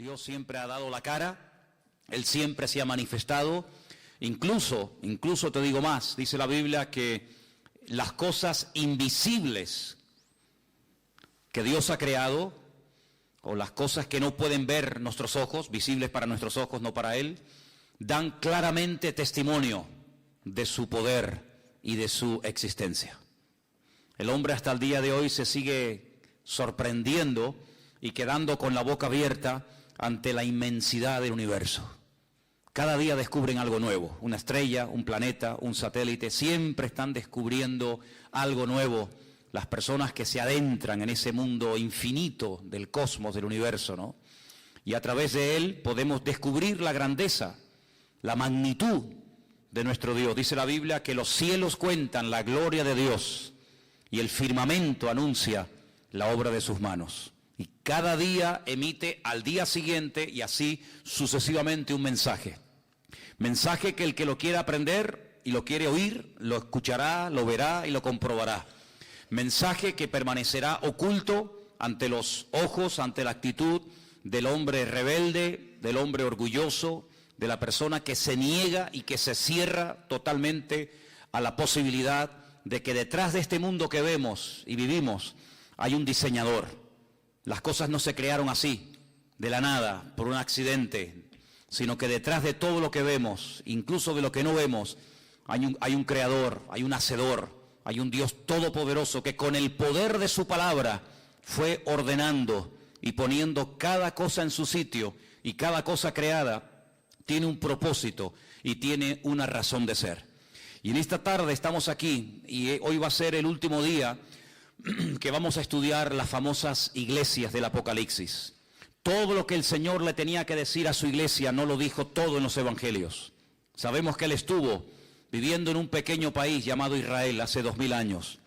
Dios siempre ha dado la cara, Él siempre se ha manifestado, incluso te digo más, dice la Biblia que las cosas invisibles que Dios ha creado, o las cosas que no pueden ver nuestros ojos, visibles para nuestros ojos, no para Él, dan claramente testimonio de su poder y de su existencia. El hombre hasta el día de hoy se sigue sorprendiendo y quedando con la boca abierta ante la inmensidad del universo. Cada día descubren algo nuevo, una estrella, un planeta, un satélite, siempre están descubriendo algo nuevo. Las personas que se adentran en ese mundo infinito del cosmos, del universo, ¿no? Y a través de él podemos descubrir la grandeza, la magnitud de nuestro Dios. Dice la Biblia que los cielos cuentan la gloria de Dios y el firmamento anuncia la obra de sus manos. Y cada día emite al día siguiente y así sucesivamente un mensaje. Mensaje que el que lo quiera aprender y lo quiere oír, lo escuchará, lo verá y lo comprobará. Mensaje que permanecerá oculto ante los ojos, ante la actitud del hombre rebelde, del hombre orgulloso, de la persona que se niega y que se cierra totalmente a la posibilidad de que detrás de este mundo que vemos y vivimos hay un diseñador. Las cosas no se crearon así, de la nada, por un accidente, sino que detrás de todo lo que vemos, incluso de lo que no vemos, hay un creador, hay un hacedor, hay un Dios todopoderoso que con el poder de su palabra fue ordenando y poniendo cada cosa en su sitio, y cada cosa creada tiene un propósito y tiene una razón de ser. Y en esta tarde estamos aquí y hoy va a ser el último día que vamos a estudiar las famosas iglesias del Apocalipsis. Todo lo que el Señor le tenía que decir a su iglesia no lo dijo todo en los evangelios. Sabemos que Él estuvo viviendo en un pequeño país llamado Israel hace 2000 años.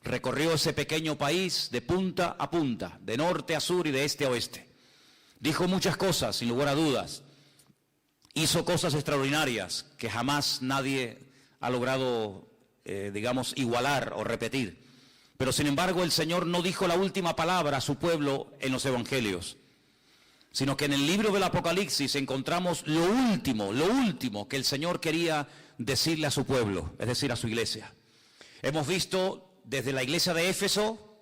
Recorrió ese pequeño país de punta a punta, de norte a sur y de este a oeste. Dijo muchas cosas, sin lugar a dudas. Hizo cosas extraordinarias que jamás nadie ha logrado, igualar o repetir. Pero sin embargo el Señor no dijo la última palabra a su pueblo en los evangelios, sino que en el libro del Apocalipsis encontramos lo último que el Señor quería decirle a su pueblo, es decir, a su iglesia. Hemos visto desde la iglesia de Éfeso,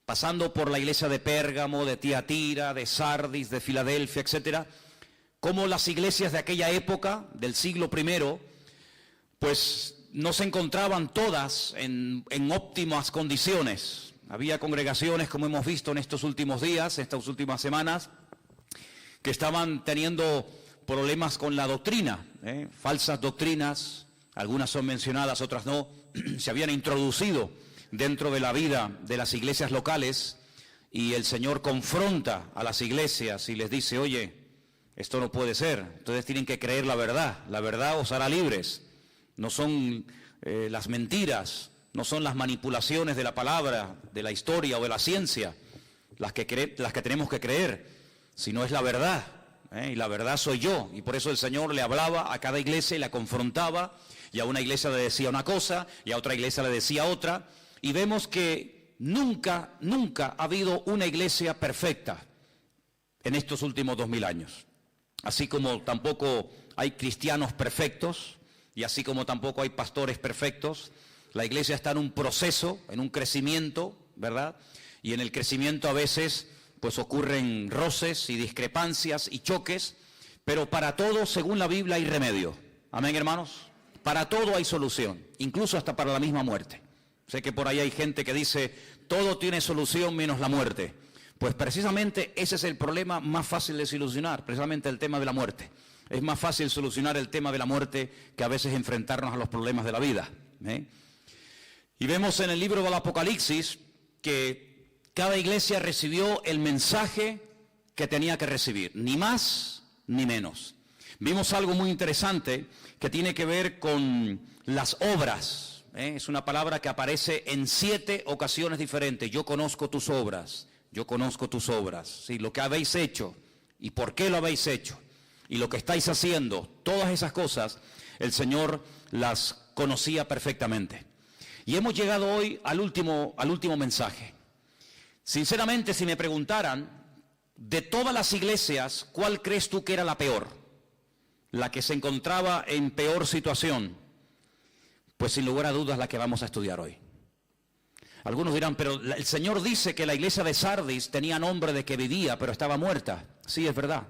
pasando por la iglesia de Pérgamo, de Tiatira, de Sardis, de Filadelfia, etcétera, cómo las iglesias de aquella época, del siglo I, pues no se encontraban todas en óptimas condiciones. Había congregaciones, como hemos visto en estos últimos días, estas últimas semanas, que estaban teniendo problemas con la doctrina, falsas doctrinas, algunas son mencionadas, otras no, se habían introducido dentro de la vida de las iglesias locales, y el Señor confronta a las iglesias y les dice, oye, esto no puede ser, entonces tienen que creer la verdad os hará libres. No son las mentiras, no son las manipulaciones de la palabra, de la historia o de la ciencia las que tenemos que creer, sino es la verdad, y la verdad soy yo. Y por eso el Señor le hablaba a cada iglesia y la confrontaba, y a una iglesia le decía una cosa y a otra iglesia le decía otra, y vemos que nunca ha habido una iglesia perfecta en estos últimos 2000 años. Así como tampoco hay cristianos perfectos, y así como tampoco hay pastores perfectos, la iglesia está en un proceso, en un crecimiento, ¿verdad? Y en el crecimiento a veces pues ocurren roces y discrepancias y choques, pero para todo, según la Biblia, hay remedio. Amén, hermanos. Para todo hay solución, incluso hasta para la misma muerte. Sé que por ahí hay gente que dice, todo tiene solución menos la muerte. Pues precisamente ese es el problema más fácil de solucionar, precisamente el tema de la muerte. Es más fácil solucionar el tema de la muerte que a veces enfrentarnos a los problemas de la vida. Y vemos en el libro del Apocalipsis que cada iglesia recibió el mensaje que tenía que recibir, ni más ni menos. Vimos algo muy interesante que tiene que ver con las obras. Es una palabra que aparece en 7 ocasiones diferentes. Yo conozco tus obras, yo conozco tus obras. Sí, lo que habéis hecho y por qué lo habéis hecho. Y lo que estáis haciendo, todas esas cosas, el Señor las conocía perfectamente. Y hemos llegado hoy al último mensaje. Sinceramente, si me preguntaran de todas las iglesias, ¿cuál crees tú que era la peor? La que se encontraba en peor situación. Pues sin lugar a dudas la que vamos a estudiar hoy. Algunos dirán, pero el Señor dice que la iglesia de Sardis tenía nombre de que vivía, pero estaba muerta. Sí, es verdad.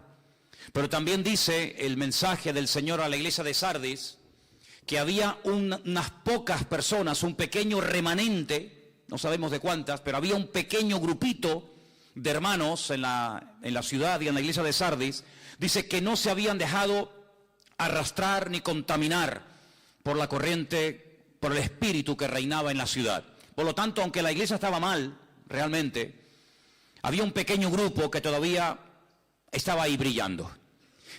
Pero también dice el mensaje del Señor a la iglesia de Sardis que había unas pocas personas, un pequeño remanente, no sabemos de cuántas, pero había un pequeño grupito de hermanos en la ciudad y en la iglesia de Sardis. Dice que no se habían dejado arrastrar ni contaminar por la corriente, por el espíritu que reinaba en la ciudad. Por lo tanto, aunque la iglesia estaba mal, realmente, había un pequeño grupo que todavía estaba ahí brillando.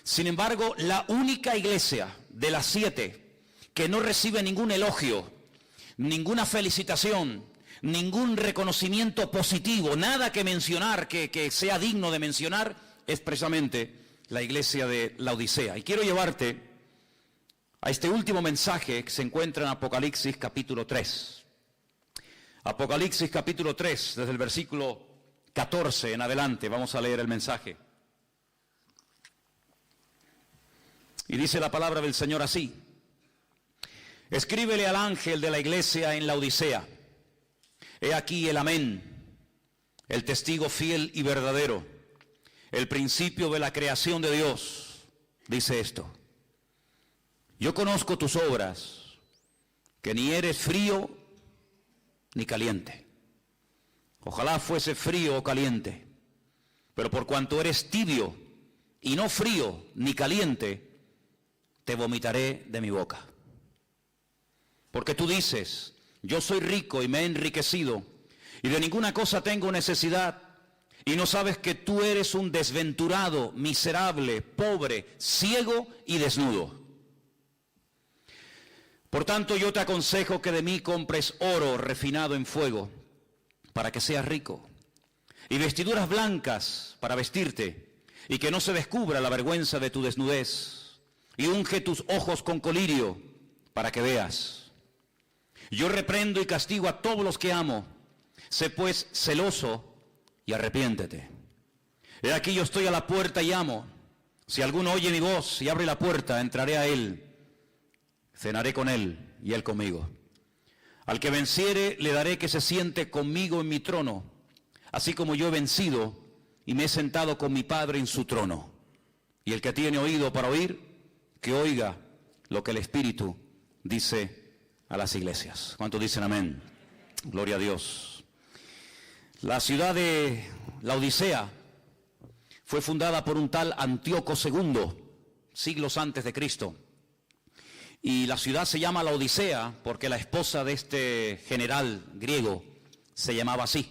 Sin embargo, la única iglesia de las 7 que no recibe ningún elogio, ninguna felicitación, ningún reconocimiento positivo, nada que mencionar, que sea digno de mencionar, es precisamente la iglesia de Laodicea. Y quiero llevarte a este último mensaje que se encuentra en Apocalipsis capítulo 3. Apocalipsis capítulo 3, desde el versículo 14 en adelante, vamos a leer el mensaje. Y dice la palabra del Señor así: escríbele al ángel de la iglesia en Laodicea: he aquí el amén, el testigo fiel y verdadero, el principio de la creación de Dios, dice esto: yo conozco tus obras, que ni eres frío ni caliente. Ojalá fuese frío o caliente, pero por cuanto eres tibio y no frío ni caliente, te vomitaré de mi boca. Porque tú dices: yo soy rico y me he enriquecido, y de ninguna cosa tengo necesidad, y no sabes que tú eres un desventurado, miserable, pobre, ciego y desnudo. Por tanto, yo te aconsejo que de mí compres oro refinado en fuego, para que seas rico, y vestiduras blancas para vestirte, y que no se descubra la vergüenza de tu desnudez, y unge tus ojos con colirio, para que veas. Yo reprendo y castigo a todos los que amo. Sé pues celoso y arrepiéntete. He aquí yo estoy a la puerta y llamo. Si alguno oye mi voz y abre la puerta, entraré a él, cenaré con él y él conmigo. Al que venciere le daré que se siente conmigo en mi trono, así como yo he vencido y me he sentado con mi Padre en su trono. Y el que tiene oído para oír, que oiga lo que el Espíritu dice a las iglesias. ¿Cuántos dicen amén? Gloria a Dios. La ciudad de Laodicea fue fundada por un tal Antíoco II, siglos antes de Cristo. Y la ciudad se llama Laodicea porque la esposa de este general griego se llamaba así.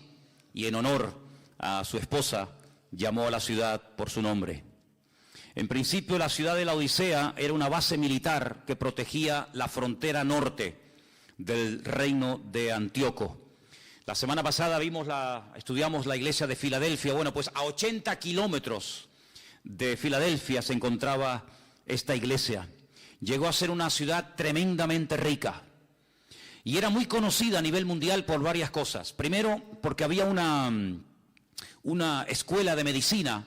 Y en honor a su esposa llamó a la ciudad por su nombre. En principio, la ciudad de Laodicea era una base militar que protegía la frontera norte del reino de Antíoco. La semana pasada estudiamos la iglesia de Filadelfia. Bueno, pues a 80 kilómetros de Filadelfia se encontraba esta iglesia. Llegó a ser una ciudad tremendamente rica y era muy conocida a nivel mundial por varias cosas. Primero, porque había una escuela de medicina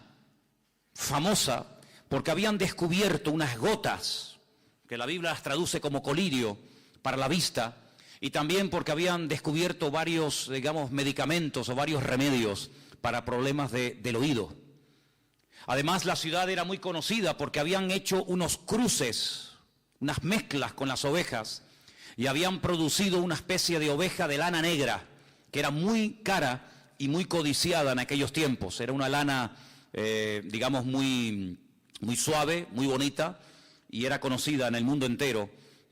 famosa, porque habían descubierto unas gotas, que la Biblia las traduce como colirio, para la vista, y también porque habían descubierto varios, medicamentos o varios remedios para problemas del oído. Además, la ciudad era muy conocida porque habían hecho unos cruces, unas mezclas con las ovejas, y habían producido una especie de oveja de lana negra, que era muy cara y muy codiciada en aquellos tiempos. Era una lana, muy suave, muy bonita, y era conocida en el mundo entero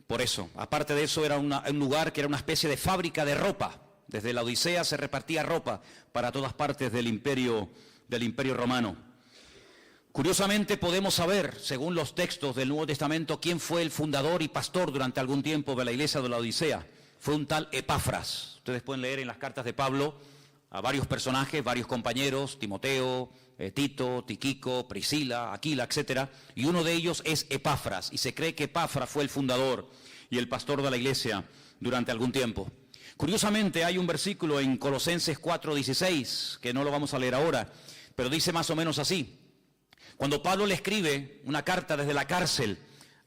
por eso. Aparte de eso, era un lugar que era una especie de fábrica de ropa. Desde la Odisea se repartía ropa para todas partes del imperio romano. Curiosamente podemos saber, según los textos del Nuevo Testamento, quién fue el fundador y pastor durante algún tiempo de la iglesia de la Odisea. Fue un tal Epafras. Ustedes pueden leer en las cartas de Pablo a varios personajes, varios compañeros: Timoteo, Tito, Tiquico, Priscila, Aquila, etc. Y uno de ellos es Epafras, y se cree que Epafras fue el fundador y el pastor de la iglesia durante algún tiempo. Curiosamente hay un versículo en Colosenses 4:16, que no lo vamos a leer ahora. pero dice más o menos así. Cuando Pablo le escribe una carta desde la cárcel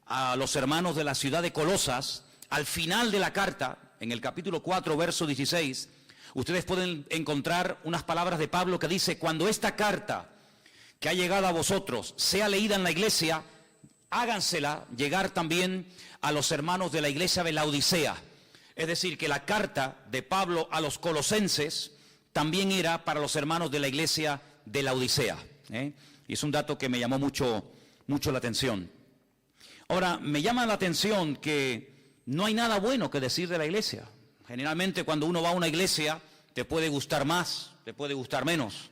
a los hermanos de la ciudad de Colosas, al final de la carta, en el capítulo 4, verso 16, ustedes pueden encontrar unas palabras de Pablo que dice: cuando esta carta que ha llegado a vosotros sea leída en la iglesia, hágansela llegar también a los hermanos de la iglesia de Laodicea. Es decir, que la carta de Pablo a los colosenses también era para los hermanos de la iglesia de Laodicea. Y es un dato que me llamó mucho la atención. Ahora, me llama la atención que no hay nada bueno que decir de la iglesia. Generalmente cuando uno va a una iglesia, te puede gustar más, te puede gustar menos.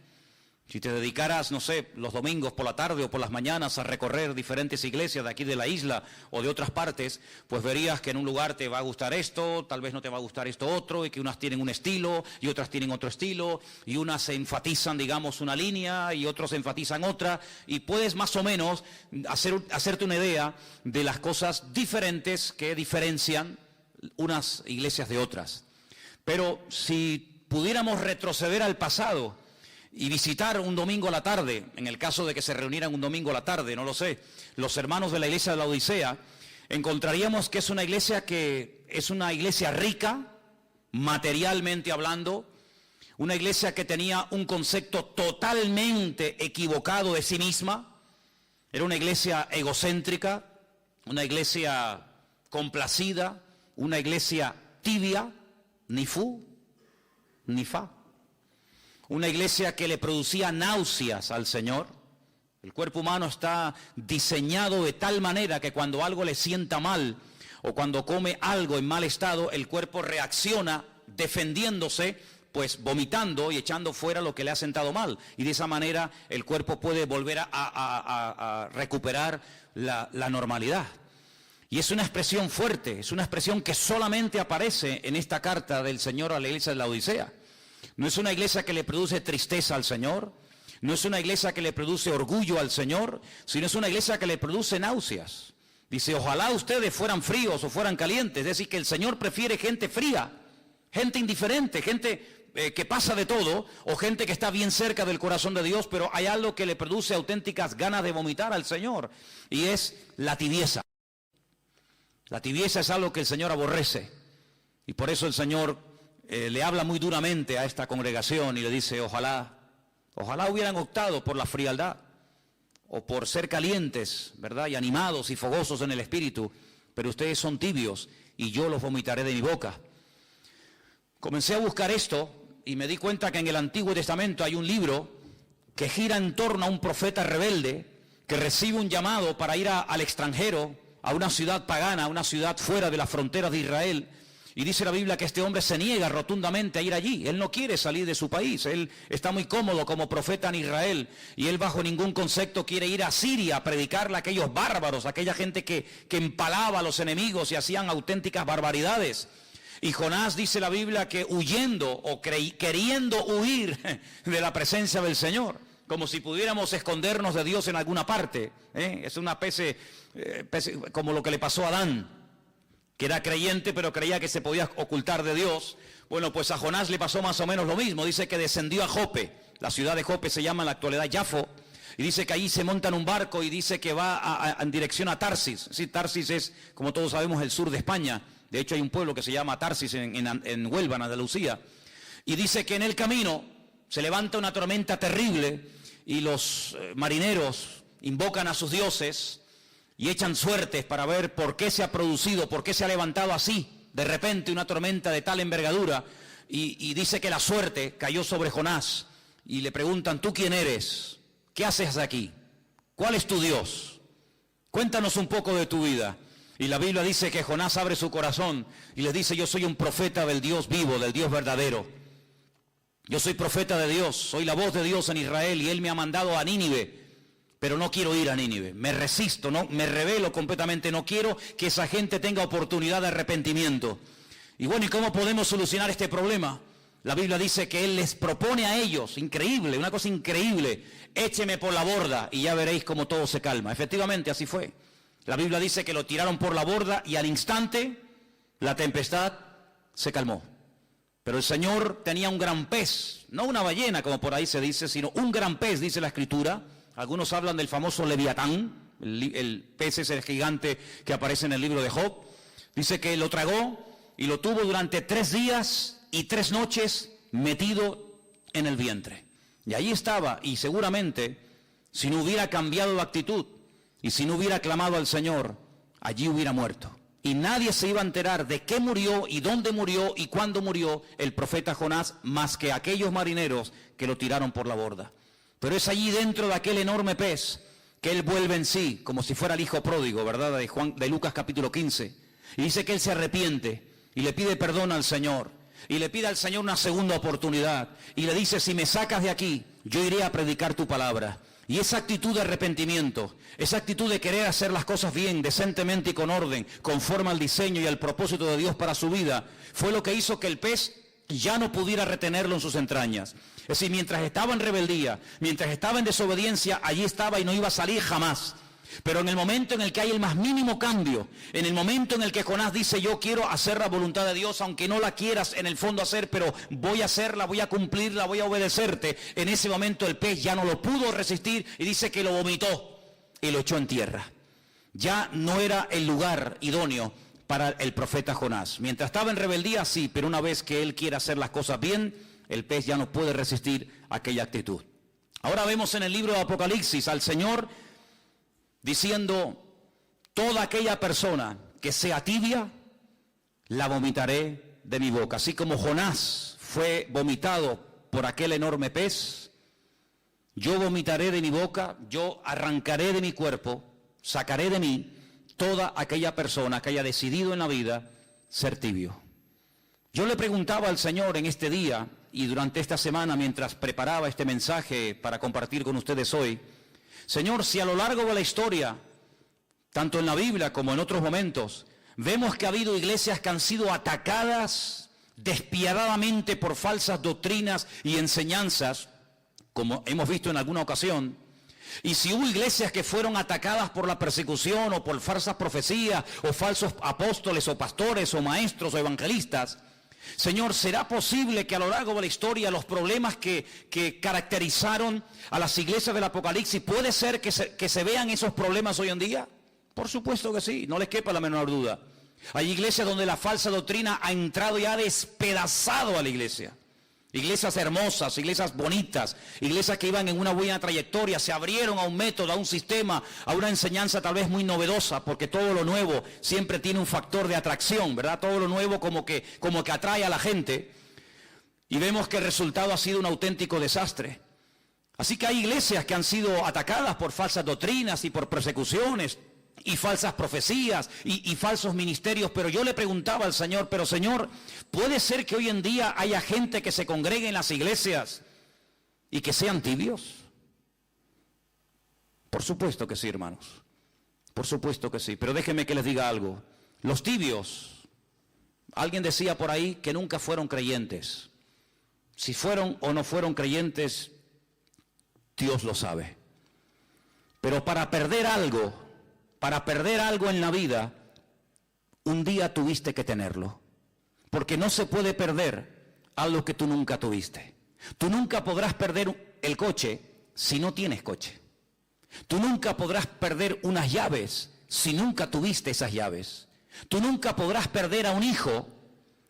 Si te dedicaras, no sé, los domingos por la tarde o por las mañanas a recorrer diferentes iglesias de aquí de la isla o de otras partes, pues verías que en un lugar te va a gustar esto, tal vez no te va a gustar esto otro, y que unas tienen un estilo y otras tienen otro estilo, y unas se enfatizan, digamos, una línea y otros enfatizan otra, y puedes más o menos hacerte una idea de las cosas diferentes que diferencian unas iglesias de otras. Pero si pudiéramos retroceder al pasado y visitar un domingo a la tarde, en el caso de que se reunieran un domingo a la tarde, no lo sé, los hermanos de la iglesia de la Odisea, encontraríamos que es una iglesia rica, materialmente hablando, una iglesia que tenía un concepto totalmente equivocado de sí misma, era una iglesia egocéntrica, una iglesia complacida, una iglesia tibia, ni fu, ni fa. Una iglesia que le producía náuseas al Señor. El cuerpo humano está diseñado de tal manera que cuando algo le sienta mal o cuando come algo en mal estado, el cuerpo reacciona defendiéndose, pues vomitando y echando fuera lo que le ha sentado mal. Y de esa manera el cuerpo puede volver a recuperar la normalidad. Y es una expresión fuerte, es una expresión que solamente aparece en esta carta del Señor a la iglesia de la Odisea. No es una iglesia que le produce tristeza al Señor, no es una iglesia que le produce orgullo al Señor, sino es una iglesia que le produce náuseas. Dice, ojalá ustedes fueran fríos o fueran calientes, es decir, que el Señor prefiere gente fría, gente indiferente, gente que pasa de todo, o gente que está bien cerca del corazón de Dios, pero hay algo que le produce auténticas ganas de vomitar al Señor, y es la tibieza. La tibieza es algo que el Señor aborrece, y por eso el Señor le habla muy duramente a esta congregación y le dice, ojalá hubieran optado por la frialdad o por ser calientes, ¿verdad? Y animados y fogosos en el espíritu, pero ustedes son tibios y yo los vomitaré de mi boca. Comencé a buscar esto y me di cuenta que en el Antiguo Testamento hay un libro que gira en torno a un profeta rebelde que recibe un llamado para ir al extranjero, a una ciudad pagana, a una ciudad fuera de las fronteras de Israel. Y dice la Biblia que este hombre se niega rotundamente a ir allí. Él no quiere salir de su país. Él está muy cómodo como profeta en Israel. Y él bajo ningún concepto quiere ir a Siria a predicarle a aquellos bárbaros, a aquella gente que empalaba a los enemigos y hacían auténticas barbaridades. Y Jonás, dice la Biblia, que huyendo o queriendo huir de la presencia del Señor, como si pudiéramos escondernos de Dios en alguna parte. Es una especie como lo que le pasó a Adán, que era creyente pero creía que se podía ocultar de Dios. Bueno, pues a Jonás le pasó más o menos lo mismo. Dice que descendió a Jope, la ciudad de Jope se llama en la actualidad Jafo, y dice que allí se monta en un barco y dice que va en dirección a Tarsis. Sí, Tarsis es, como todos sabemos, el sur de España. De hecho hay un pueblo que se llama Tarsis en Huelva, en Andalucía. Y dice que en el camino se levanta una tormenta terrible y los marineros invocan a sus dioses y echan suertes para ver por qué se ha producido, por qué se ha levantado así de repente una tormenta de tal envergadura, y dice que la suerte cayó sobre Jonás y le preguntan, ¿tú quién eres? ¿Qué haces aquí? ¿Cuál es tu Dios? Cuéntanos un poco de tu vida. Y la Biblia dice que Jonás abre su corazón y les dice, yo soy un profeta del Dios vivo, del Dios verdadero. Yo soy profeta de Dios, soy la voz de Dios en Israel y Él me ha mandado a Nínive. Pero no quiero ir a Nínive, me resisto, no, me rebelo completamente, no quiero que esa gente tenga oportunidad de arrepentimiento. Y bueno, ¿y cómo podemos solucionar este problema? La Biblia dice que Él les propone a ellos, increíble, una cosa increíble, écheme por la borda y ya veréis cómo todo se calma. Efectivamente, así fue. La Biblia dice que lo tiraron por la borda y al instante la tempestad se calmó. Pero el Señor tenía un gran pez, no una ballena como por ahí se dice, sino un gran pez, dice la Escritura. Algunos hablan del famoso Leviatán, el pez ese gigante que aparece en el libro de Job. Dice que lo tragó y lo tuvo durante 3 días y 3 noches metido en el vientre. Y ahí estaba, y seguramente, si no hubiera cambiado de actitud y si no hubiera clamado al Señor, allí hubiera muerto. Y nadie se iba a enterar de qué murió y dónde murió y cuándo murió el profeta Jonás, más que aquellos marineros que lo tiraron por la borda. Pero es allí dentro de aquel enorme pez que él vuelve en sí, como si fuera el hijo pródigo, ¿verdad? De Lucas capítulo 15. Y dice que él se arrepiente y le pide perdón al Señor. Y le pide al Señor una segunda oportunidad. Y le dice, si me sacas de aquí, yo iré a predicar tu palabra. Y esa actitud de arrepentimiento, esa actitud de querer hacer las cosas bien, decentemente y con orden, conforme al diseño y al propósito de Dios para su vida, fue lo que hizo que el pez ya no pudiera retenerlo en sus entrañas. Es decir, mientras estaba en rebeldía, mientras estaba en desobediencia, allí estaba y no iba a salir jamás. Pero en el momento en el que hay el más mínimo cambio, en el momento en el que Jonás dice, yo quiero hacer la voluntad de Dios, aunque no la quieras en el fondo hacer, pero voy a hacerla, voy a cumplirla, voy a obedecerte, en ese momento el pez ya no lo pudo resistir y dice que lo vomitó y lo echó en tierra. Ya no era el lugar idóneo para el profeta Jonás. Mientras estaba en rebeldía, sí, pero una vez que él quiere hacer las cosas bien, el pez ya no puede resistir aquella actitud. Ahora vemos en el libro de Apocalipsis al Señor diciendo, toda aquella persona que sea tibia, la vomitaré de mi boca. Así como Jonás fue vomitado por aquel enorme pez, yo vomitaré de mi boca, yo arrancaré de mi cuerpo, sacaré de mí toda aquella persona que haya decidido en la vida ser tibio. Yo le preguntaba al Señor en este día y durante esta semana mientras preparaba este mensaje para compartir con ustedes hoy, Señor, si a lo largo de la historia, tanto en la Biblia como en otros momentos, vemos que ha habido iglesias que han sido atacadas despiadadamente por falsas doctrinas y enseñanzas, como hemos visto en alguna ocasión, y si hubo iglesias que fueron atacadas por la persecución o por falsas profecías o falsos apóstoles o pastores o maestros o evangelistas, Señor, ¿será posible que a lo largo de la historia los problemas que caracterizaron a las iglesias del Apocalipsis, puede ser que se vean esos problemas hoy en día? Por supuesto que sí, no les quepa la menor duda. Hay iglesias donde la falsa doctrina ha entrado y ha despedazado a la iglesia. Iglesias hermosas, iglesias bonitas, iglesias que iban en una buena trayectoria, se abrieron a un método, a un sistema, a una enseñanza tal vez muy novedosa, porque todo lo nuevo siempre tiene un factor de atracción, ¿verdad? Todo lo nuevo como que atrae a la gente, y vemos que el resultado ha sido un auténtico desastre. Así que hay iglesias que han sido atacadas por falsas doctrinas y por persecuciones, y falsas profecías y falsos ministerios, pero yo le preguntaba al Señor, pero Señor, ¿puede ser que hoy en día haya gente que se congregue en las iglesias y que sean tibios? Por supuesto que sí, hermanos, por supuesto que sí, pero déjenme que les diga algo. Los tibios, alguien decía por ahí que nunca fueron creyentes. Si fueron o no fueron creyentes, Dios lo sabe. Pero para perder algo en la vida, un día tuviste que tenerlo. Porque no se puede perder algo que tú nunca tuviste. Tú nunca podrás perder el coche si no tienes coche. Tú nunca podrás perder unas llaves si nunca tuviste esas llaves. Tú nunca podrás perder a un hijo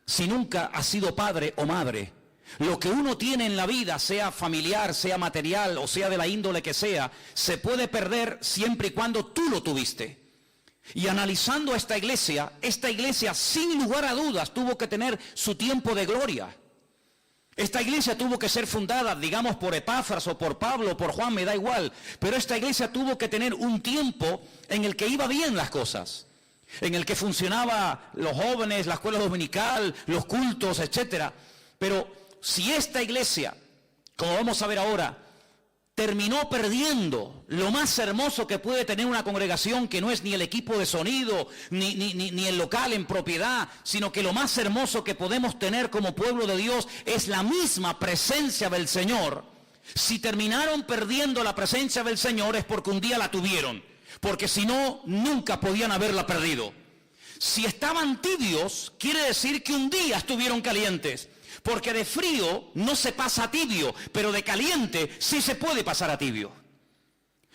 si nunca has sido padre o madre. Lo que uno tiene en la vida, sea familiar, sea material o sea de la índole que sea, se puede perder siempre y cuando tú lo tuviste. Y analizando esta iglesia sin lugar a dudas tuvo que tener su tiempo de gloria. Esta iglesia tuvo que ser fundada, digamos, por Epafras o por Pablo o por Juan, me da igual, pero esta iglesia tuvo que tener un tiempo en el que iba bien las cosas, en el que funcionaba los jóvenes, la escuela dominical, los cultos, etcétera. Pero si esta iglesia, como vamos a ver ahora, terminó perdiendo lo más hermoso que puede tener una congregación, que no es ni el equipo de sonido, ni el local en propiedad, sino que lo más hermoso que podemos tener como pueblo de Dios es la misma presencia del Señor. Si terminaron perdiendo la presencia del Señor es porque un día la tuvieron, porque si no, nunca podían haberla perdido. Si estaban tibios, quiere decir que un día estuvieron calientes. Porque de frío no se pasa a tibio, pero de caliente sí se puede pasar a tibio.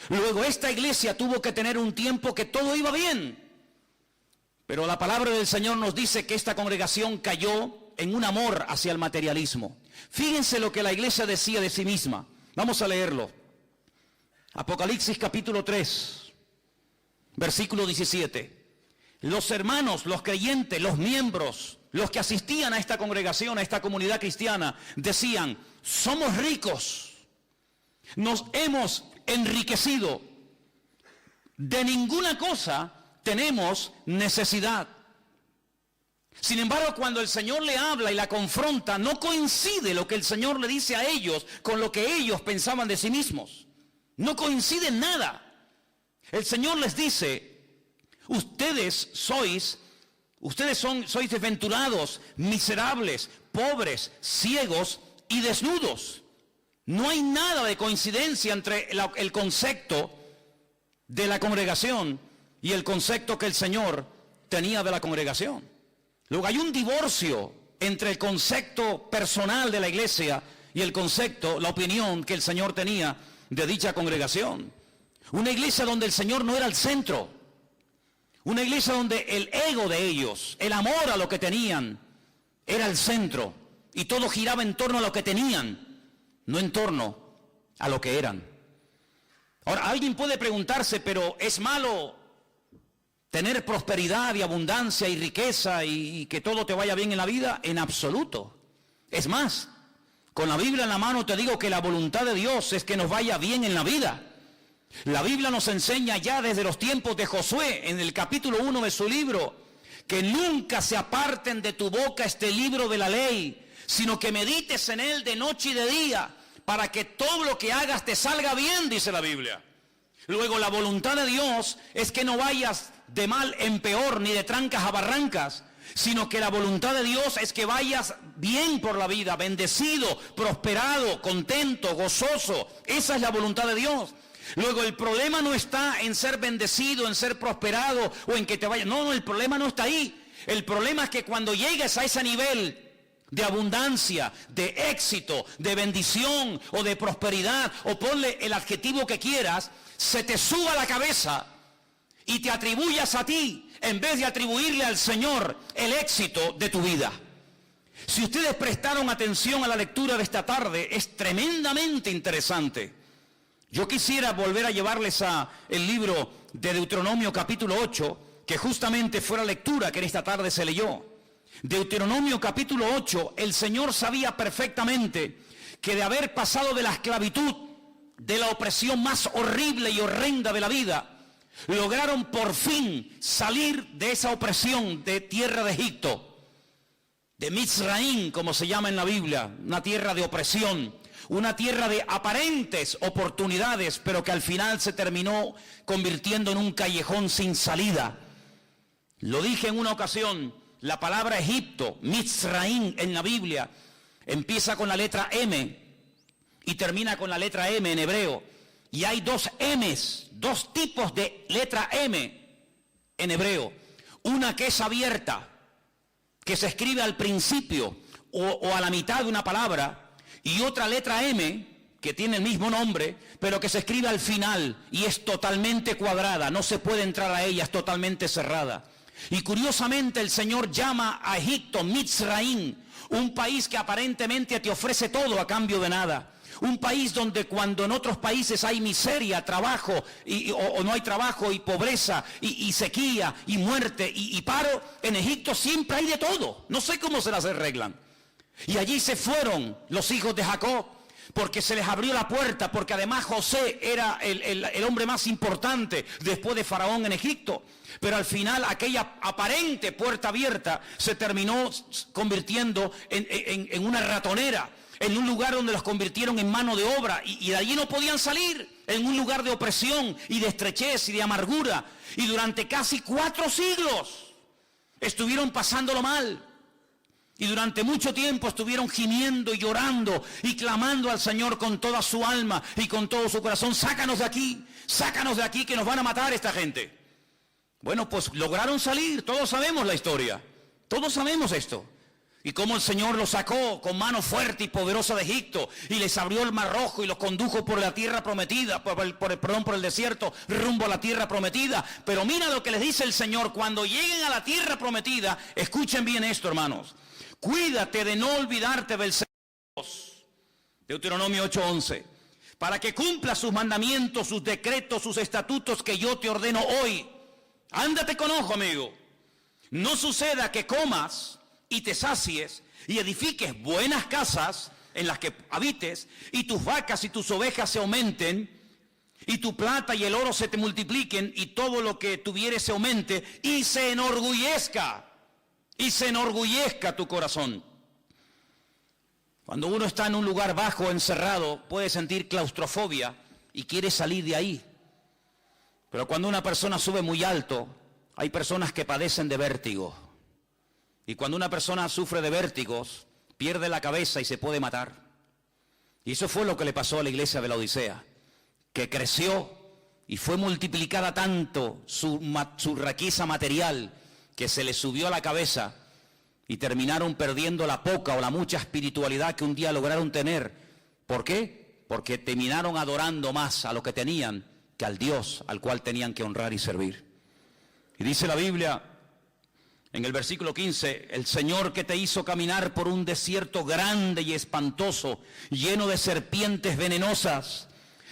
Luego esta iglesia tuvo que tener un tiempo que todo iba bien. Pero la palabra del Señor nos dice que esta congregación cayó en un amor hacia el materialismo. Fíjense lo que la iglesia decía de sí misma. Vamos a leerlo. Apocalipsis capítulo 3, versículo 17. Los hermanos, los creyentes, los miembros, los que asistían a esta congregación, a esta comunidad cristiana, decían, somos ricos, nos hemos enriquecido, de ninguna cosa tenemos necesidad. Sin embargo, cuando el Señor le habla y la confronta, no coincide lo que el Señor le dice a ellos con lo que ellos pensaban de sí mismos. No coincide en nada. El Señor les dice, ustedes sois desventurados, miserables, pobres, ciegos y desnudos. No hay nada de coincidencia entre el concepto de la congregación y el concepto que el Señor tenía de la congregación. Luego hay un divorcio entre el concepto personal de la iglesia y el concepto, la opinión que el Señor tenía de dicha congregación. Una iglesia donde el Señor no era el centro. Una iglesia donde el ego de ellos, el amor a lo que tenían, era el centro. Y todo giraba en torno a lo que tenían, no en torno a lo que eran. Ahora, alguien puede preguntarse, pero ¿es malo tener prosperidad y abundancia y riqueza y que todo te vaya bien en la vida? En absoluto. Es más, con la Biblia en la mano te digo que la voluntad de Dios es que nos vaya bien en la vida. La Biblia nos enseña ya desde los tiempos de Josué, en el capítulo 1 de su libro, que nunca se aparten de tu boca este libro de la ley, sino que medites en él de noche y de día, para que todo lo que hagas te salga bien, dice la Biblia. Luego, la voluntad de Dios es que no vayas de mal en peor, ni de trancas a barrancas, sino que la voluntad de Dios es que vayas bien por la vida, bendecido, prosperado, contento, gozoso. Esa es la voluntad de Dios. Luego, el problema no está en ser bendecido, en ser prosperado o en que te vaya. No, el problema no está ahí. El problema es que cuando llegues a ese nivel de abundancia, de éxito, de bendición o de prosperidad, o ponle el adjetivo que quieras, se te suba la cabeza y te atribuyas a ti en vez de atribuirle al Señor el éxito de tu vida. Si ustedes prestaron atención a la lectura de esta tarde, es tremendamente interesante. Yo quisiera volver a llevarles a el libro de Deuteronomio capítulo 8, que justamente fue la lectura que en esta tarde se leyó. Deuteronomio capítulo 8, el Señor sabía perfectamente que de haber pasado de la esclavitud, de la opresión más horrible y horrenda de la vida, lograron por fin salir de esa opresión de tierra de Egipto, de Mizraim, como se llama en la Biblia, una tierra de opresión. Una tierra de aparentes oportunidades, pero que al final se terminó convirtiendo en un callejón sin salida. Lo dije en una ocasión, la palabra Egipto, Mizraim en la Biblia, empieza con la letra M y termina con la letra M en hebreo. Y hay dos M's, dos tipos de letra M en hebreo. Una que es abierta, que se escribe al principio o a la mitad de una palabra, y otra letra M, que tiene el mismo nombre, pero que se escribe al final y es totalmente cuadrada, no se puede entrar a ella, es totalmente cerrada. Y curiosamente el Señor llama a Egipto Mizraim, un país que aparentemente te ofrece todo a cambio de nada. Un país donde cuando en otros países hay miseria, trabajo, o no hay trabajo, y pobreza, y sequía, y muerte, y paro, en Egipto siempre hay de todo. No sé cómo se las arreglan. Y allí se fueron los hijos de Jacob, porque se les abrió la puerta, porque además José era el hombre más importante después de Faraón en Egipto. Pero al final aquella aparente puerta abierta se terminó convirtiendo en una ratonera, en un lugar donde los convirtieron en mano de obra, y de allí no podían salir, en un lugar de opresión y de estrechez y de amargura. Y durante casi 4 siglos estuvieron pasándolo mal. Y durante mucho tiempo estuvieron gimiendo y llorando y clamando al Señor con toda su alma y con todo su corazón. Sácanos de aquí que nos van a matar esta gente. Bueno, pues lograron salir, todos sabemos la historia, todos sabemos esto. Y cómo el Señor los sacó con mano fuerte y poderosa de Egipto, y les abrió el mar rojo y los condujo por la tierra prometida, por el desierto, rumbo a la tierra prometida. Pero mira lo que les dice el Señor: cuando lleguen a la tierra prometida, escuchen bien esto, hermanos, cuídate de no olvidarte del Señor. Deuteronomio 8:11, para que cumpla sus mandamientos, sus decretos, sus estatutos que yo te ordeno hoy. Ándate con ojo, amigo. No suceda que comas y te sacies y edifiques buenas casas en las que habites, y tus vacas y tus ovejas se aumenten, y tu plata y el oro se te multipliquen, y todo lo que tuvieres se aumente, y se enorgullezca tu corazón. Cuando uno está en un lugar bajo, encerrado, puede sentir claustrofobia y quiere salir de ahí. Pero cuando una persona sube muy alto, hay personas que padecen de vértigo. Y cuando una persona sufre de vértigos, pierde la cabeza y se puede matar. Y eso fue lo que le pasó a la iglesia de la Odisea, que creció y fue multiplicada tanto su riqueza material, que se le subió a la cabeza y terminaron perdiendo la poca o la mucha espiritualidad que un día lograron tener. ¿Por qué? Porque terminaron adorando más a lo que tenían que al Dios al cual tenían que honrar y servir. Y dice la Biblia en el versículo 15, el Señor que te hizo caminar por un desierto grande y espantoso, lleno de serpientes venenosas,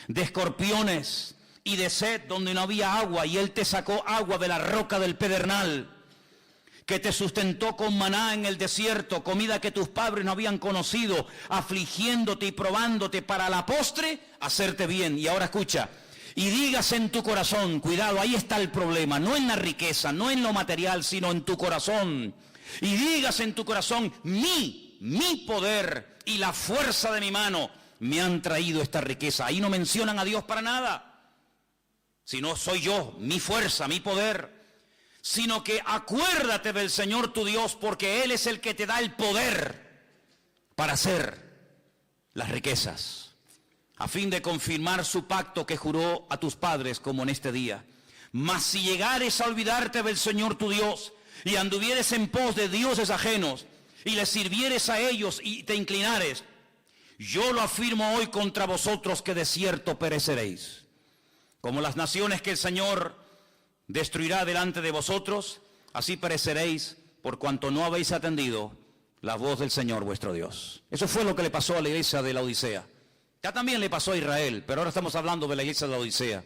de escorpiones y de sed donde no había agua, y Él te sacó agua de la roca del pedernal, que te sustentó con maná en el desierto, comida que tus padres no habían conocido, afligiéndote y probándote para la postre hacerte bien. Y ahora escucha: y digas en tu corazón, cuidado, ahí está el problema, no en la riqueza, no en lo material, sino en tu corazón. Y digas en tu corazón, mi poder y la fuerza de mi mano me han traído esta riqueza. Ahí no mencionan a Dios para nada, sino soy yo, mi fuerza, mi poder. Sino que acuérdate del Señor tu Dios, porque Él es el que te da el poder para hacer las riquezas, a fin de confirmar su pacto que juró a tus padres, como en este día. Mas si llegares a olvidarte del Señor tu Dios, y anduvieres en pos de dioses ajenos, y les sirvieres a ellos y te inclinares, yo lo afirmo hoy contra vosotros, que de cierto pereceréis. Como las naciones que el Señor destruirá delante de vosotros, así pereceréis, por cuanto no habéis atendido la voz del Señor vuestro Dios. Eso fue lo que le pasó a la iglesia de la Odisea. Ya también le pasó a Israel, pero ahora estamos hablando de la iglesia de la Odisea.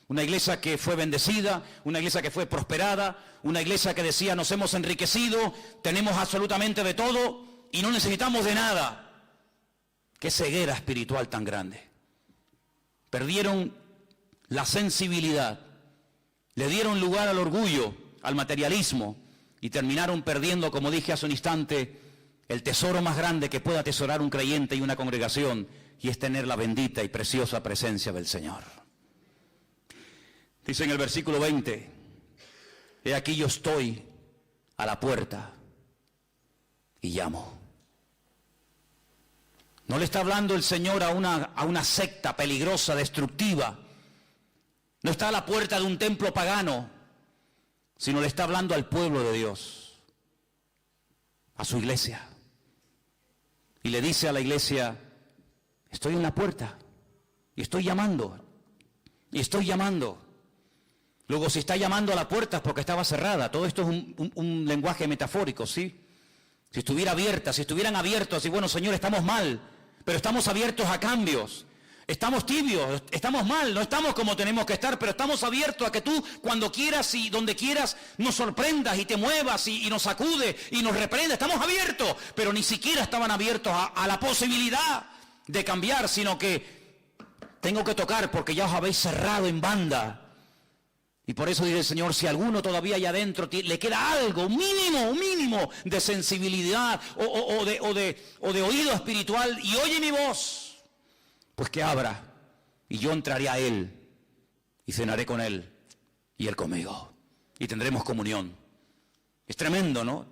Una iglesia que fue bendecida, una iglesia que fue prosperada, una iglesia que decía: nos hemos enriquecido, tenemos absolutamente de todo y no necesitamos de nada. Qué ceguera espiritual tan grande. Perdieron la sensibilidad, le dieron lugar al orgullo, al materialismo, y terminaron perdiendo, como dije hace un instante, el tesoro más grande que pueda atesorar un creyente y una congregación, y es tener la bendita y preciosa presencia del Señor. Dice en el versículo 20, he aquí yo estoy a la puerta y llamo. No le está hablando el Señor a una secta peligrosa, destructiva. No está a la puerta de un templo pagano, sino le está hablando al pueblo de Dios, a su iglesia. Y le dice a la iglesia: estoy en la puerta y estoy llamando, y estoy llamando. Luego, si está llamando a la puerta es porque estaba cerrada. Todo esto es un lenguaje metafórico, ¿sí? Si estuviera abierta, si estuvieran abiertos, y bueno, Señor, estamos mal, pero estamos abiertos a cambios. Estamos tibios, estamos mal, no estamos como tenemos que estar, pero estamos abiertos a que tú, cuando quieras y donde quieras, nos sorprendas y te muevas y nos sacude y nos reprenda. Estamos abiertos, pero ni siquiera estaban abiertos a la posibilidad de cambiar, sino que tengo que tocar porque ya os habéis cerrado en banda. Y por eso dice el Señor: si alguno todavía allá adentro le queda algo, un mínimo de sensibilidad o de oído espiritual, y oye mi voz, pues que abra, y yo entraré a él y cenaré con él y él conmigo, y tendremos comunión. Es tremendo, ¿no?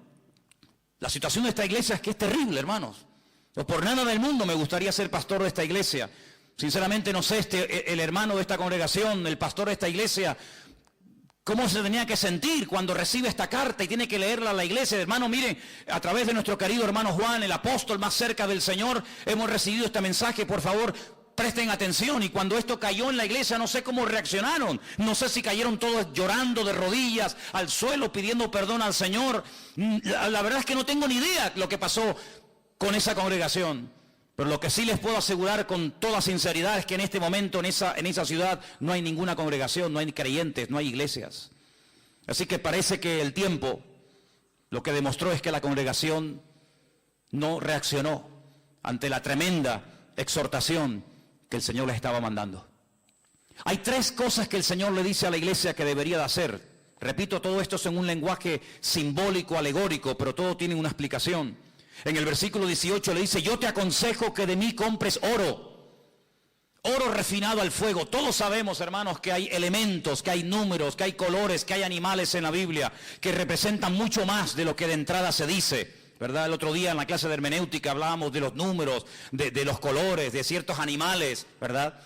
La situación de esta iglesia es que es terrible, hermanos. No por nada del mundo me gustaría ser pastor de esta iglesia. Sinceramente no sé, el hermano de esta congregación, el pastor de esta iglesia, ¿Cómo se tenía que sentir cuando recibe esta carta y tiene que leerla a la iglesia? Hermano, miren, a través de nuestro querido hermano Juan, el apóstol más cerca del Señor, hemos recibido este mensaje. Por favor, presten atención. Y cuando esto cayó en la iglesia, no sé cómo reaccionaron. No sé si cayeron todos llorando de rodillas al suelo, pidiendo perdón al Señor. La verdad es que no tengo ni idea lo que pasó con esa congregación. Pero lo que sí les puedo asegurar con toda sinceridad es que en este momento en esa ciudad no hay ninguna congregación, no hay creyentes, no hay iglesias. Así que parece que el tiempo lo que demostró es que la congregación no reaccionó ante la tremenda exhortación que el Señor les estaba mandando. Hay 3 cosas que el Señor le dice a la iglesia que debería de hacer. Repito, todo esto es en un lenguaje simbólico, alegórico, pero todo tiene una explicación. En el versículo 18 le dice: yo te aconsejo que de mí compres oro refinado al fuego. Todos sabemos, hermanos, que hay elementos, que hay números, que hay colores, que hay animales en la Biblia que representan mucho más de lo que de entrada se dice, ¿verdad? El otro día en la clase de hermenéutica hablábamos de los números, de los colores, de ciertos animales, ¿verdad?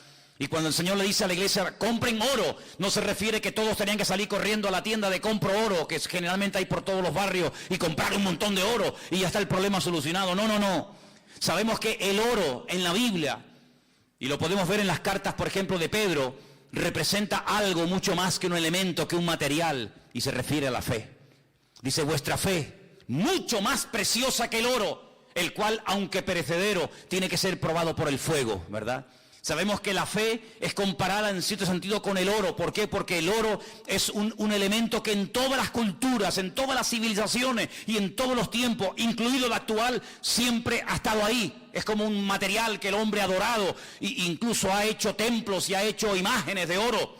Y cuando el Señor le dice a la iglesia, compren oro, no se refiere que todos tenían que salir corriendo a la tienda de compro oro, que generalmente hay por todos los barrios, y comprar un montón de oro y ya está el problema solucionado. No. Sabemos que el oro en la Biblia, y lo podemos ver en las cartas, por ejemplo, de Pedro, representa algo mucho más que un elemento, que un material, y se refiere a la fe. Dice: vuestra fe, mucho más preciosa que el oro, el cual, aunque perecedero, tiene que ser probado por el fuego, ¿verdad? Sabemos que la fe es comparada en cierto sentido con el oro. ¿Por qué? Porque el oro es un elemento que en todas las culturas, en todas las civilizaciones y en todos los tiempos, incluido el actual, siempre ha estado ahí. Es como un material que el hombre ha adorado e incluso ha hecho templos y ha hecho imágenes de oro,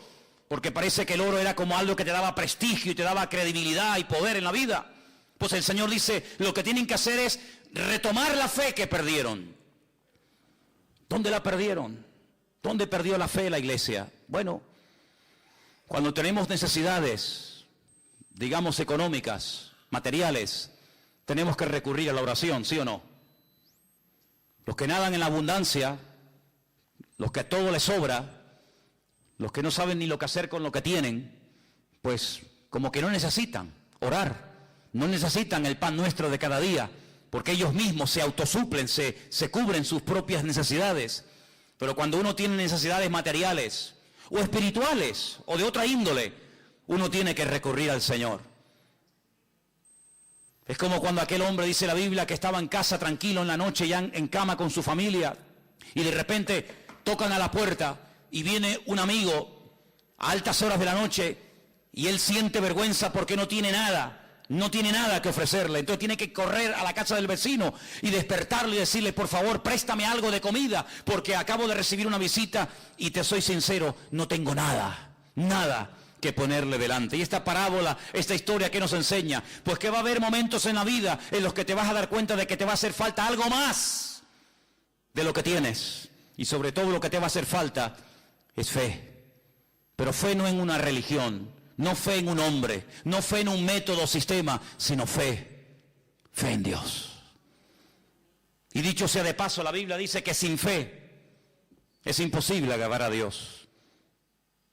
porque parece que el oro era como algo que te daba prestigio y te daba credibilidad y poder en la vida. Pues el Señor dice, lo que tienen que hacer es retomar la fe que perdieron. ¿Dónde la perdieron? ¿Dónde perdió la fe la iglesia? Bueno, cuando tenemos necesidades, digamos económicas, materiales, tenemos que recurrir a la oración, ¿sí o no? Los que nadan en la abundancia, los que a todo les sobra, los que no saben ni lo que hacer con lo que tienen, pues como que no necesitan orar, no necesitan el pan nuestro de cada día, porque ellos mismos se autosuplen, se cubren sus propias necesidades. Pero cuando uno tiene necesidades materiales o espirituales o de otra índole, uno tiene que recurrir al Señor. Es como cuando aquel hombre, dice la Biblia, que estaba en casa tranquilo en la noche, ya en cama con su familia, y de repente tocan a la puerta y viene un amigo a altas horas de la noche y él siente vergüenza porque no tiene nada que ofrecerle. Entonces tiene que correr a la casa del vecino y despertarlo y decirle: por favor, préstame algo de comida, porque acabo de recibir una visita y te soy sincero, no tengo nada que ponerle delante. Y esta parábola, esta historia, ¿qué nos enseña? Pues que va a haber momentos en la vida en los que te vas a dar cuenta de que te va a hacer falta algo más de lo que tienes. Y sobre todo lo que te va a hacer falta es fe. Pero fe no en una religión, no fe en un hombre, no fe en un método o sistema, sino fe en Dios. Y dicho sea de paso, la Biblia dice que sin fe es imposible agradar a Dios.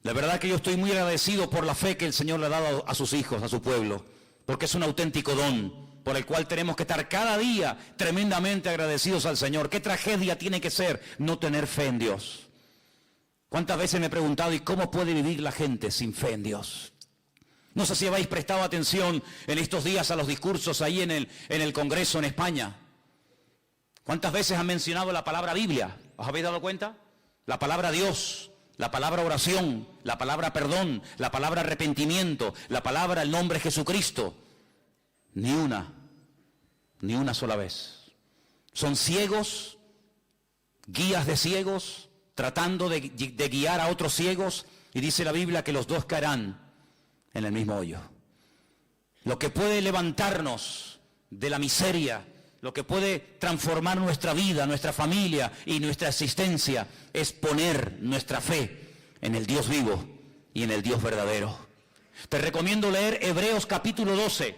La verdad que yo estoy muy agradecido por la fe que el Señor le ha dado a sus hijos, a su pueblo, porque es un auténtico don por el cual tenemos que estar cada día tremendamente agradecidos al Señor. ¿Qué tragedia tiene que ser no tener fe en Dios? ¿Cuántas veces me he preguntado, ¿y cómo puede vivir la gente sin fe en Dios? No sé si habéis prestado atención en estos días a los discursos ahí en el Congreso en España. ¿Cuántas veces han mencionado la palabra Biblia? ¿Os habéis dado cuenta? La palabra Dios, la palabra oración, la palabra perdón, la palabra arrepentimiento, la palabra el nombre Jesucristo. Ni una sola vez. Son ciegos, guías de ciegos, tratando de guiar a otros ciegos, y dice la Biblia que los dos caerán en el mismo hoyo. Lo que puede levantarnos de la miseria, lo que puede transformar nuestra vida, nuestra familia y nuestra existencia, es poner nuestra fe en el Dios vivo y en el Dios verdadero. Te recomiendo leer Hebreos capítulo 12.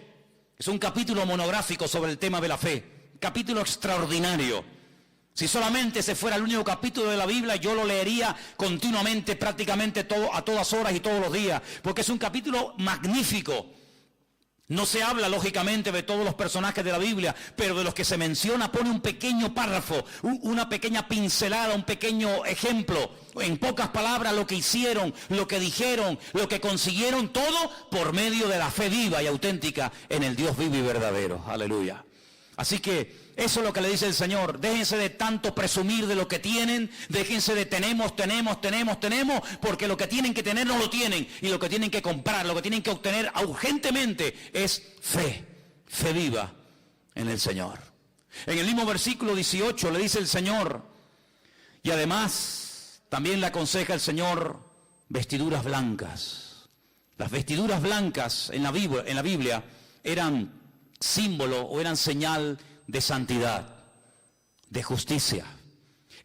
Es un capítulo monográfico sobre el tema de la fe. Capítulo extraordinario. Si solamente ese fuera el único capítulo de la Biblia, yo lo leería continuamente, prácticamente a todas horas y todos los días, porque es un capítulo magnífico. No se habla, lógicamente, de todos los personajes de la Biblia, pero de los que se menciona pone un pequeño párrafo, una pequeña pincelada, un pequeño ejemplo. En pocas palabras, lo que hicieron, lo que dijeron, lo que consiguieron, todo por medio de la fe viva y auténtica en el Dios vivo y verdadero. Aleluya. Así que eso es lo que le dice el Señor. Déjense de tanto presumir de lo que tienen. Déjense de tenemos, porque lo que tienen que tener no lo tienen. Y lo que tienen que comprar, lo que tienen que obtener urgentemente es fe viva en el Señor. En el mismo versículo 18 le dice el Señor, y además también le aconseja el Señor vestiduras blancas. Las vestiduras blancas en la Biblia eran símbolo o eran señal de santidad, de justicia.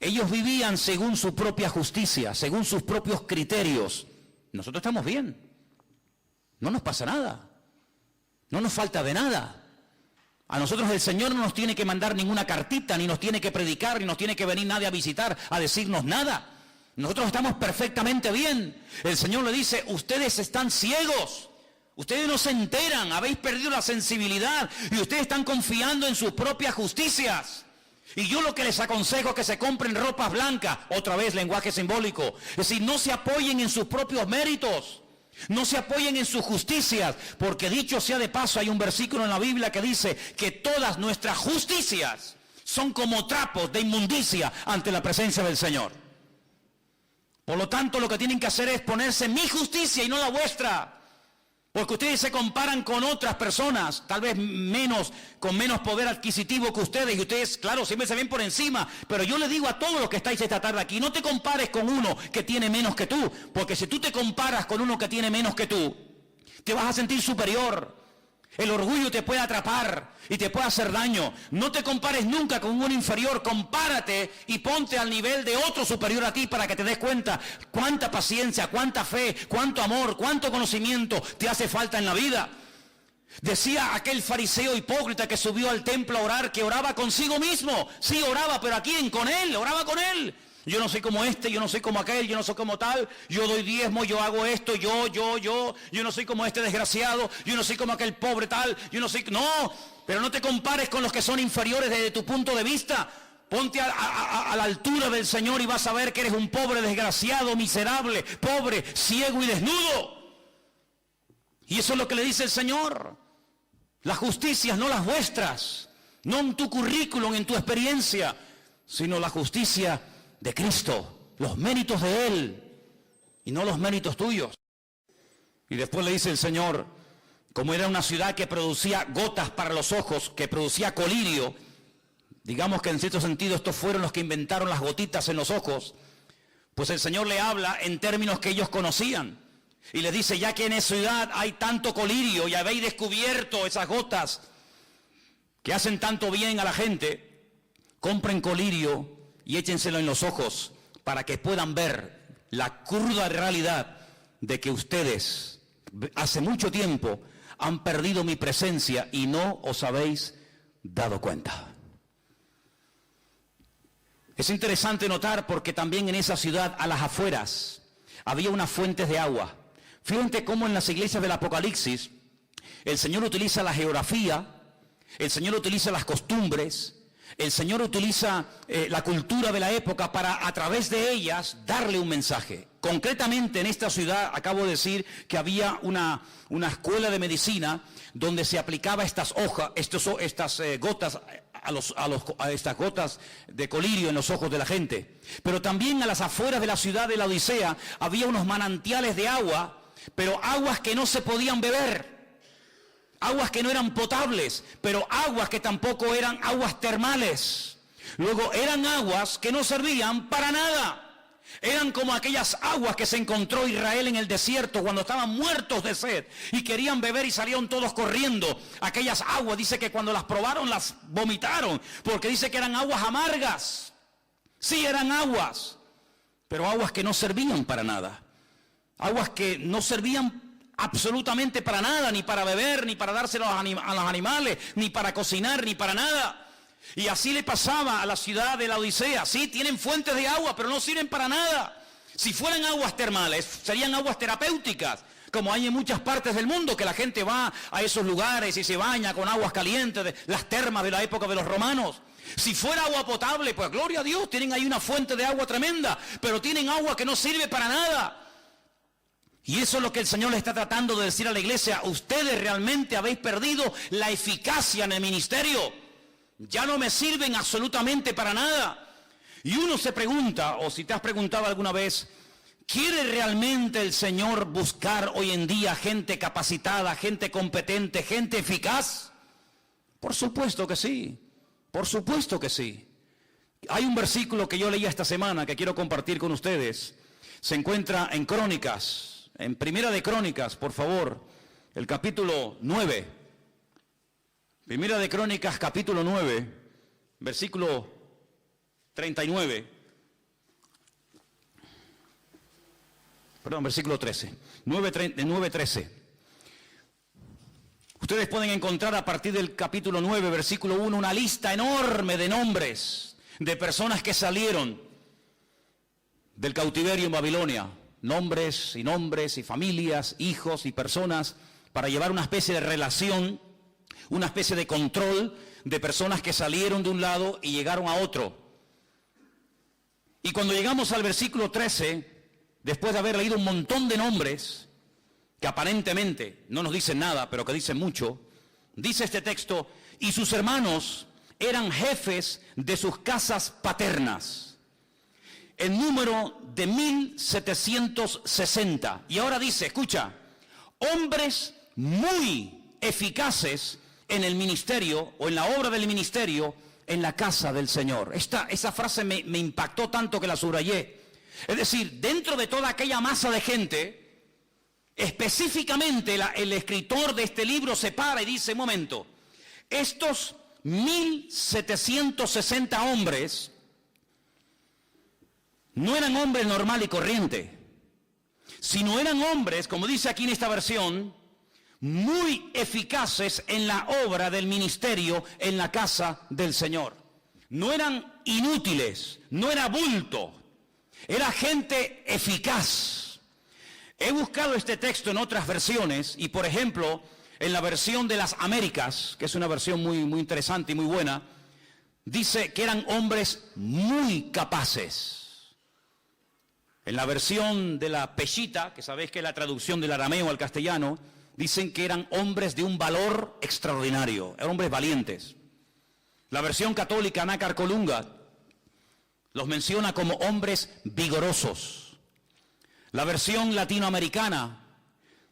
Ellos vivían según su propia justicia, según sus propios criterios. Nosotros estamos bien, no nos pasa nada, no nos falta de nada. A nosotros el Señor no nos tiene que mandar ninguna cartita, ni nos tiene que predicar, ni nos tiene que venir nadie a visitar, a decirnos nada. Nosotros estamos perfectamente bien. El Señor le dice, ustedes están ciegos. Ustedes no se enteran, habéis perdido la sensibilidad y ustedes están confiando en sus propias justicias. Y yo lo que les aconsejo es que se compren ropas blancas, otra vez lenguaje simbólico. Es decir, no se apoyen en sus propios méritos, no se apoyen en sus justicias, porque dicho sea de paso, hay un versículo en la Biblia que dice que todas nuestras justicias son como trapos de inmundicia ante la presencia del Señor. Por lo tanto, lo que tienen que hacer es ponerse mi justicia y no la vuestra. Porque ustedes se comparan con otras personas, tal vez con menos poder adquisitivo que ustedes, y ustedes, claro, siempre se ven por encima, pero yo les digo a todos los que estáis esta tarde aquí, no te compares con uno que tiene menos que tú, porque si tú te comparas con uno que tiene menos que tú, te vas a sentir superior. El orgullo te puede atrapar y te puede hacer daño. No te compares nunca con un inferior, compárate y ponte al nivel de otro superior a ti para que te des cuenta cuánta paciencia, cuánta fe, cuánto amor, cuánto conocimiento te hace falta en la vida. Decía aquel fariseo hipócrita que subió al templo a orar, que oraba consigo mismo. Sí, oraba, pero ¿a quién? Con él, oraba con él. Yo no soy como este, yo no soy como aquel, yo no soy como tal, yo doy diezmo, yo hago esto, yo no soy como este desgraciado, yo no soy como aquel pobre tal, yo no soy... No, pero no te compares con los que son inferiores desde tu punto de vista. Ponte a la altura del Señor y vas a ver que eres un pobre desgraciado, miserable, pobre, ciego y desnudo. Y eso es lo que le dice el Señor. Las justicias, no las vuestras, no en tu currículum, en tu experiencia, sino la justicia de Cristo, los méritos de Él y no los méritos tuyos. Y después le dice el Señor, como era una ciudad que producía gotas para los ojos, que producía colirio, digamos que en cierto sentido estos fueron los que inventaron las gotitas en los ojos, pues el Señor le habla en términos que ellos conocían y les dice, ya que en esa ciudad hay tanto colirio y habéis descubierto esas gotas que hacen tanto bien a la gente, compren colirio y échenselo en los ojos para que puedan ver la cruda realidad de que ustedes hace mucho tiempo han perdido mi presencia y no os habéis dado cuenta. Es interesante notar porque también en esa ciudad, a las afueras, había unas fuentes de agua. Fíjense cómo en las iglesias del Apocalipsis el Señor utiliza la geografía, el Señor utiliza las costumbres, el Señor utiliza la cultura de la época para a través de ellas darle un mensaje. Concretamente en esta ciudad acabo de decir que había una escuela de medicina donde se aplicaba estas gotas estas gotas de colirio en los ojos de la gente. Pero también a las afueras de la ciudad de la Odisea había unos manantiales de agua, pero aguas que no se podían beber. Aguas que no eran potables, pero aguas que tampoco eran aguas termales. Luego eran aguas que no servían para nada. Eran como aquellas aguas que se encontró Israel en el desierto cuando estaban muertos de sed y querían beber y salieron todos corriendo. Aquellas aguas, dice que cuando las probaron las vomitaron, porque dice que eran aguas amargas. Sí, eran aguas, pero aguas que no servían para nada. Aguas que no servían absolutamente para nada, ni para beber, ni para dárselo a los animales, ni para cocinar, ni para nada. Y así le pasaba a la ciudad de la Odisea. Sí, tienen fuentes de agua, pero no sirven para nada. Si fueran aguas termales, serían aguas terapéuticas, como hay en muchas partes del mundo, que la gente va a esos lugares y se baña con aguas calientes, de las termas de la época de los romanos. Si fuera agua potable, pues gloria a Dios, tienen ahí una fuente de agua tremenda, pero tienen agua que no sirve para nada. Y eso es lo que el Señor le está tratando de decir a la iglesia. Ustedes realmente habéis perdido la eficacia en el ministerio. Ya no me sirven absolutamente para nada. Y uno se pregunta, o si te has preguntado alguna vez, ¿quiere realmente el Señor buscar hoy en día gente capacitada, gente competente, gente eficaz? Por supuesto que sí, por supuesto que sí. Hay un versículo que yo leí esta semana que quiero compartir con ustedes. Se encuentra en Crónicas, en Primera de Crónicas, por favor, el capítulo 9. Primera de Crónicas, capítulo 9, versículo 39. Perdón, versículo 13. 9:13. Ustedes pueden encontrar a partir del capítulo 9, versículo 1, una lista enorme de nombres de personas que salieron del cautiverio en Babilonia. Nombres y familias, hijos y personas, para llevar una especie de relación, una especie de control de personas que salieron de un lado y llegaron a otro. Y cuando llegamos al versículo 13, después de haber leído un montón de nombres, que aparentemente no nos dicen nada, pero que dicen mucho, dice este texto, y sus hermanos eran jefes de sus casas paternas, en número de 1760. Y ahora dice, escucha, hombres muy eficaces en el ministerio, o en la obra del ministerio, en la casa del Señor. Esa frase me impactó tanto que la subrayé. Es decir, dentro de toda aquella masa de gente, específicamente el escritor de este libro se para y dice, un momento, estos 1760 hombres no eran hombres normal y corriente, sino eran hombres, como dice aquí en esta versión, muy eficaces en la obra del ministerio en la casa del Señor. No eran inútiles, no era bulto, era gente eficaz. He buscado este texto en otras versiones y, por ejemplo, en la versión de las Américas, que es una versión muy interesante y muy buena, dice que eran hombres muy capaces. En la versión de la Peshitta, que sabéis que es la traducción del arameo al castellano, dicen que eran hombres de un valor extraordinario, eran hombres valientes. La versión católica, Nácar Colunga, los menciona como hombres vigorosos. La versión latinoamericana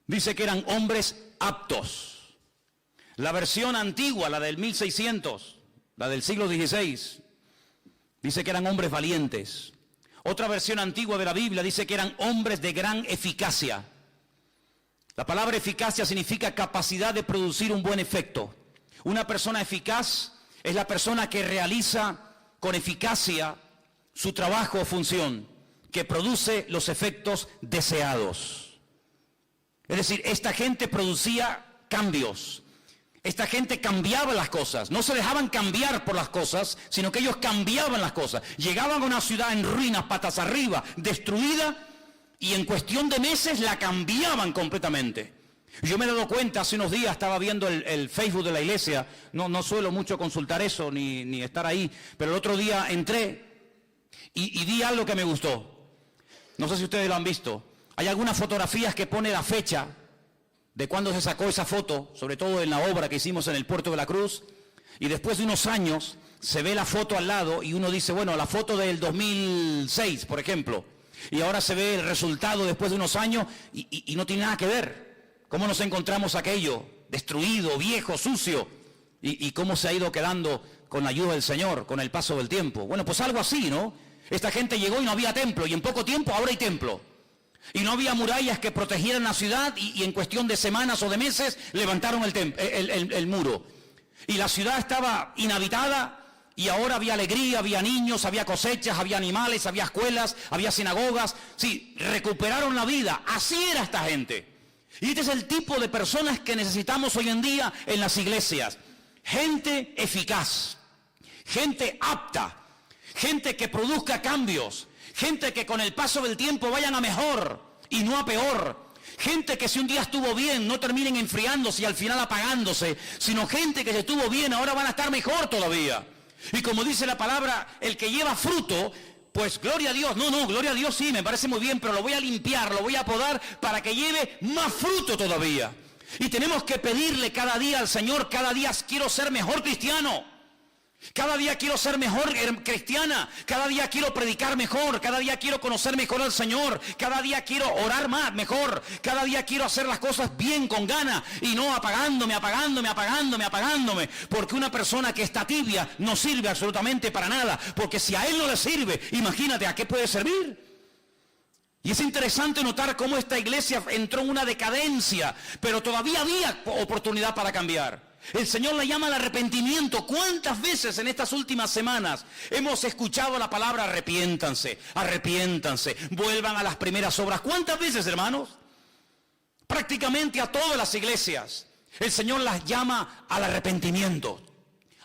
dice que eran hombres aptos. La versión antigua, la del 1600, la del siglo XVI, dice que eran hombres valientes. Otra versión antigua de la Biblia dice que eran hombres de gran eficacia. La palabra eficacia significa capacidad de producir un buen efecto. Una persona eficaz es la persona que realiza con eficacia su trabajo o función, que produce los efectos deseados. Es decir, esta gente producía cambios. Esta gente cambiaba las cosas. No se dejaban cambiar por las cosas, sino que ellos cambiaban las cosas. Llegaban a una ciudad en ruinas, patas arriba, destruida, y en cuestión de meses la cambiaban completamente. Yo me he dado cuenta, hace unos días estaba viendo el Facebook de la iglesia, no suelo mucho consultar eso ni estar ahí, pero el otro día entré y vi algo que me gustó. No sé si ustedes lo han visto. Hay algunas fotografías que pone la fecha de cuándo se sacó esa foto, sobre todo en la obra que hicimos en el Puerto de la Cruz, y después de unos años se ve la foto al lado y uno dice, bueno, la foto del 2006, por ejemplo, y ahora se ve el resultado después de unos años y no tiene nada que ver. ¿Cómo nos encontramos aquello? Destruido, viejo, sucio, y cómo se ha ido quedando con la ayuda del Señor, con el paso del tiempo. Bueno, pues algo así, ¿no? Esta gente llegó y no había templo, y en poco tiempo ahora hay templo. Y no había murallas que protegieran la ciudad, y en cuestión de semanas o de meses levantaron el muro. Y la ciudad estaba inhabitada, y ahora había alegría, había niños, había cosechas, había animales, había escuelas, había sinagogas. Sí, recuperaron la vida. Así era esta gente. Y este es el tipo de personas que necesitamos hoy en día en las iglesias. Gente eficaz. gente apta, gente que produzca cambios, gente que con el paso del tiempo vayan a mejor y no a peor. Gente que si un día estuvo bien, no terminen enfriándose y al final apagándose, sino gente que si estuvo bien, ahora van a estar mejor todavía. Y como dice la palabra, el que lleva fruto, pues gloria a Dios. No, gloria a Dios sí, me parece muy bien, pero lo voy a limpiar, lo voy a podar para que lleve más fruto todavía. Y tenemos que pedirle cada día al Señor, cada día quiero ser mejor cristiano. Cada día quiero ser mejor cristiana, cada día quiero predicar mejor, cada día quiero conocer mejor al Señor, cada día quiero orar más, mejor, cada día quiero hacer las cosas bien, con ganas, y no apagándome, porque una persona que está tibia no sirve absolutamente para nada, porque si a él no le sirve, imagínate a qué puede servir. Y es interesante notar cómo esta iglesia entró en una decadencia, pero todavía había oportunidad para cambiar. El Señor le llama al arrepentimiento. ¿Cuántas veces en estas últimas semanas hemos escuchado la palabra arrepiéntanse, arrepiéntanse, vuelvan a las primeras obras? ¿Cuántas veces, hermanos? Prácticamente a todas las iglesias el Señor las llama al arrepentimiento,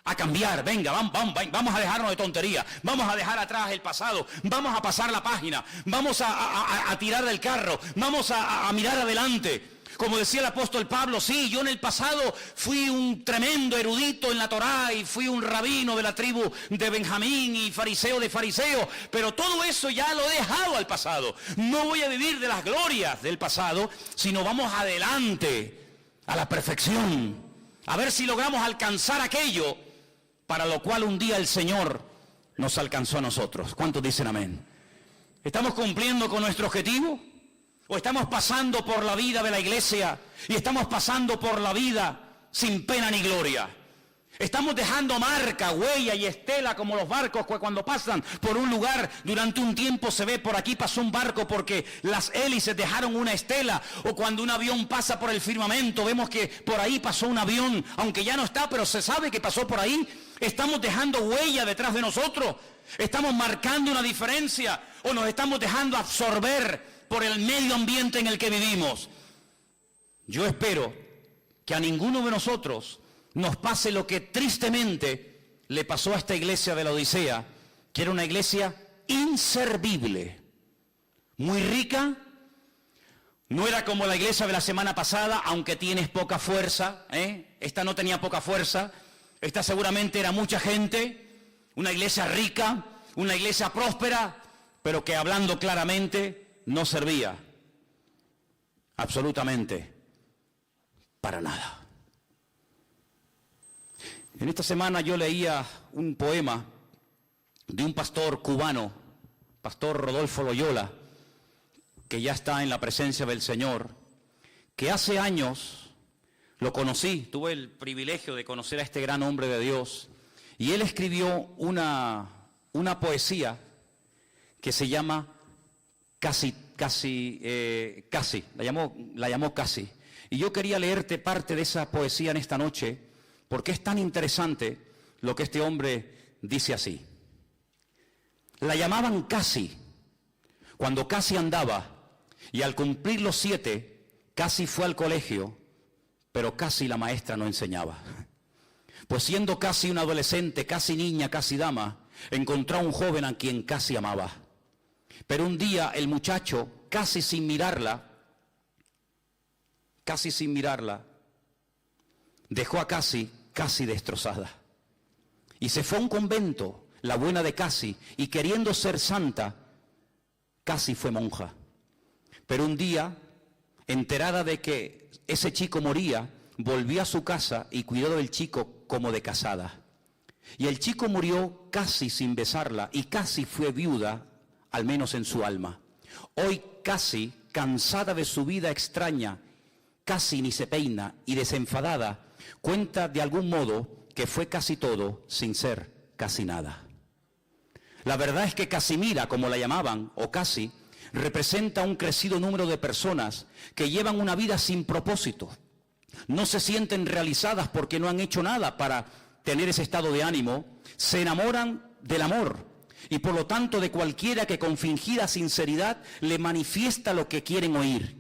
a cambiar. Venga, vamos a dejarnos de tontería, vamos a dejar atrás el pasado, vamos a pasar la página, vamos a tirar del carro, vamos a mirar adelante. Como decía el apóstol Pablo, sí, yo en el pasado fui un tremendo erudito en la Torá y fui un rabino de la tribu de Benjamín y fariseo de fariseos, pero todo eso ya lo he dejado al pasado. No voy a vivir de las glorias del pasado, sino vamos adelante a la perfección, a ver si logramos alcanzar aquello para lo cual un día el Señor nos alcanzó a nosotros. ¿Cuántos dicen amén? ¿Estamos cumpliendo con nuestro objetivo? ¿O estamos pasando por la vida de la iglesia y estamos pasando por la vida sin pena ni gloria? Estamos dejando marca, huella y estela como los barcos que cuando pasan por un lugar durante un tiempo se ve por aquí pasó un barco porque las hélices dejaron una estela, o cuando un avión pasa por el firmamento vemos que por ahí pasó un avión, aunque ya no está, pero se sabe que pasó por ahí. Estamos dejando huella detrás de nosotros, estamos marcando una diferencia o nos estamos dejando absorber por el medio ambiente en el que vivimos. Yo espero que a ninguno de nosotros nos pase lo que tristemente le pasó a esta iglesia de la Odisea, que era una iglesia inservible, muy rica. No era como la iglesia de la semana pasada, aunque tienes poca fuerza, Esta no tenía poca fuerza, esta seguramente era mucha gente, una iglesia rica, una iglesia próspera, pero que hablando claramente no servía absolutamente para nada. En esta semana yo leía un poema de un pastor cubano, pastor Rodolfo Loyola, que ya está en la presencia del Señor, que hace años lo conocí, tuve el privilegio de conocer a este gran hombre de Dios, y él escribió una poesía que se llama Casi, la llamó Casi. Y yo quería leerte parte de esa poesía en esta noche, porque es tan interesante lo que este hombre dice así. La llamaban Casi, cuando casi andaba, y al cumplir los 7, casi fue al colegio, pero casi la maestra no enseñaba. Pues siendo casi una adolescente, casi niña, casi dama, encontró a un joven a quien casi amaba. Pero un día el muchacho, casi sin mirarla, dejó a casi destrozada. Y se fue a un convento, la buena de Casi, y queriendo ser santa, casi fue monja. Pero un día, enterada de que ese chico moría, volvió a su casa y cuidó del chico como de casada. Y el chico murió casi sin besarla y casi fue viuda, al menos en su alma. Hoy casi, cansada de su vida extraña, casi ni se peina y desenfadada, cuenta de algún modo que fue casi todo sin ser casi nada. La verdad es que Casimira, como la llamaban, o Casi, representa un crecido número de personas que llevan una vida sin propósito. No se sienten realizadas porque no han hecho nada para tener ese estado de ánimo, se enamoran del amor y por lo tanto de cualquiera que con fingida sinceridad le manifiesta lo que quieren oír.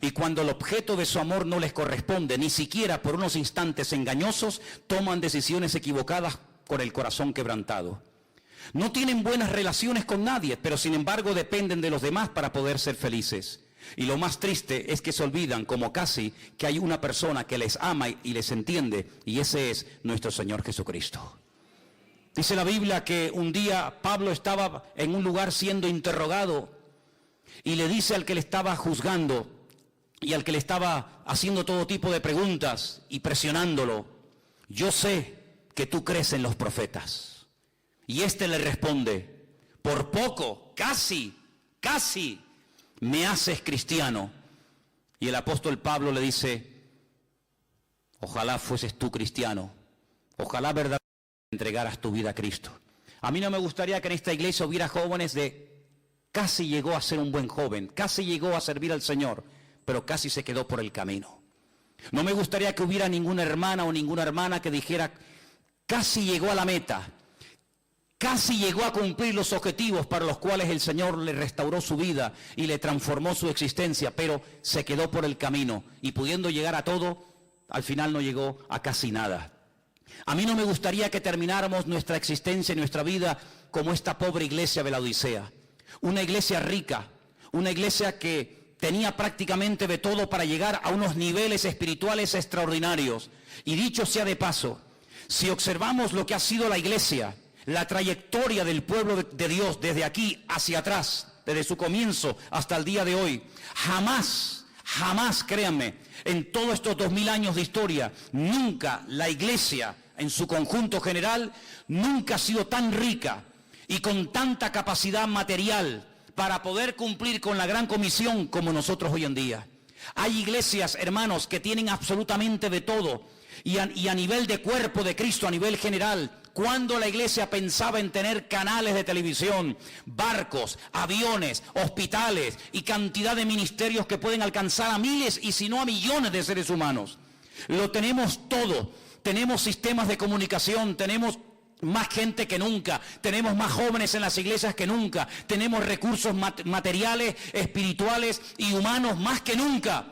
Y cuando el objeto de su amor no les corresponde, ni siquiera por unos instantes engañosos, toman decisiones equivocadas con el corazón quebrantado. No tienen buenas relaciones con nadie, pero sin embargo dependen de los demás para poder ser felices. Y lo más triste es que se olvidan, como casi, que hay una persona que les ama y les entiende, y ese es nuestro Señor Jesucristo. Dice la Biblia que un día Pablo estaba en un lugar siendo interrogado y le dice al que le estaba juzgando y al que le estaba haciendo todo tipo de preguntas y presionándolo: yo sé que tú crees en los profetas. Y este le responde: por poco, casi, me haces cristiano. Y el apóstol Pablo le dice: ojalá fueses tú cristiano, ojalá verdaderamente entregaras tu vida a Cristo. A mí no me gustaría que en esta iglesia hubiera jóvenes de casi llegó a ser un buen joven, casi llegó a servir al Señor, pero casi se quedó por el camino. No me gustaría que hubiera ninguna hermana o ninguna hermana que dijera: casi llegó a la meta, casi llegó a cumplir los objetivos para los cuales el Señor le restauró su vida y le transformó su existencia, pero se quedó por el camino y pudiendo llegar a todo, al final no llegó a casi nada. A mí no me gustaría que termináramos nuestra existencia y nuestra vida como esta pobre iglesia de la Odisea. Una iglesia rica, una iglesia que tenía prácticamente de todo para llegar a unos niveles espirituales extraordinarios. Y dicho sea de paso, si observamos lo que ha sido la iglesia, la trayectoria del pueblo de Dios desde aquí hacia atrás, desde su comienzo hasta el día de hoy, jamás, créanme, en todos estos 2000 años de historia, nunca la iglesia en su conjunto general, nunca ha sido tan rica y con tanta capacidad material para poder cumplir con la gran comisión como nosotros hoy en día. Hay iglesias, hermanos, que tienen absolutamente de todo y a nivel de cuerpo de Cristo, a nivel general, cuando la iglesia pensaba en tener canales de televisión, barcos, aviones, hospitales y cantidad de ministerios que pueden alcanzar a miles y si no a millones de seres humanos. Lo tenemos todo. Tenemos sistemas de comunicación, tenemos más gente que nunca, tenemos más jóvenes en las iglesias que nunca, tenemos recursos materiales, espirituales y humanos más que nunca.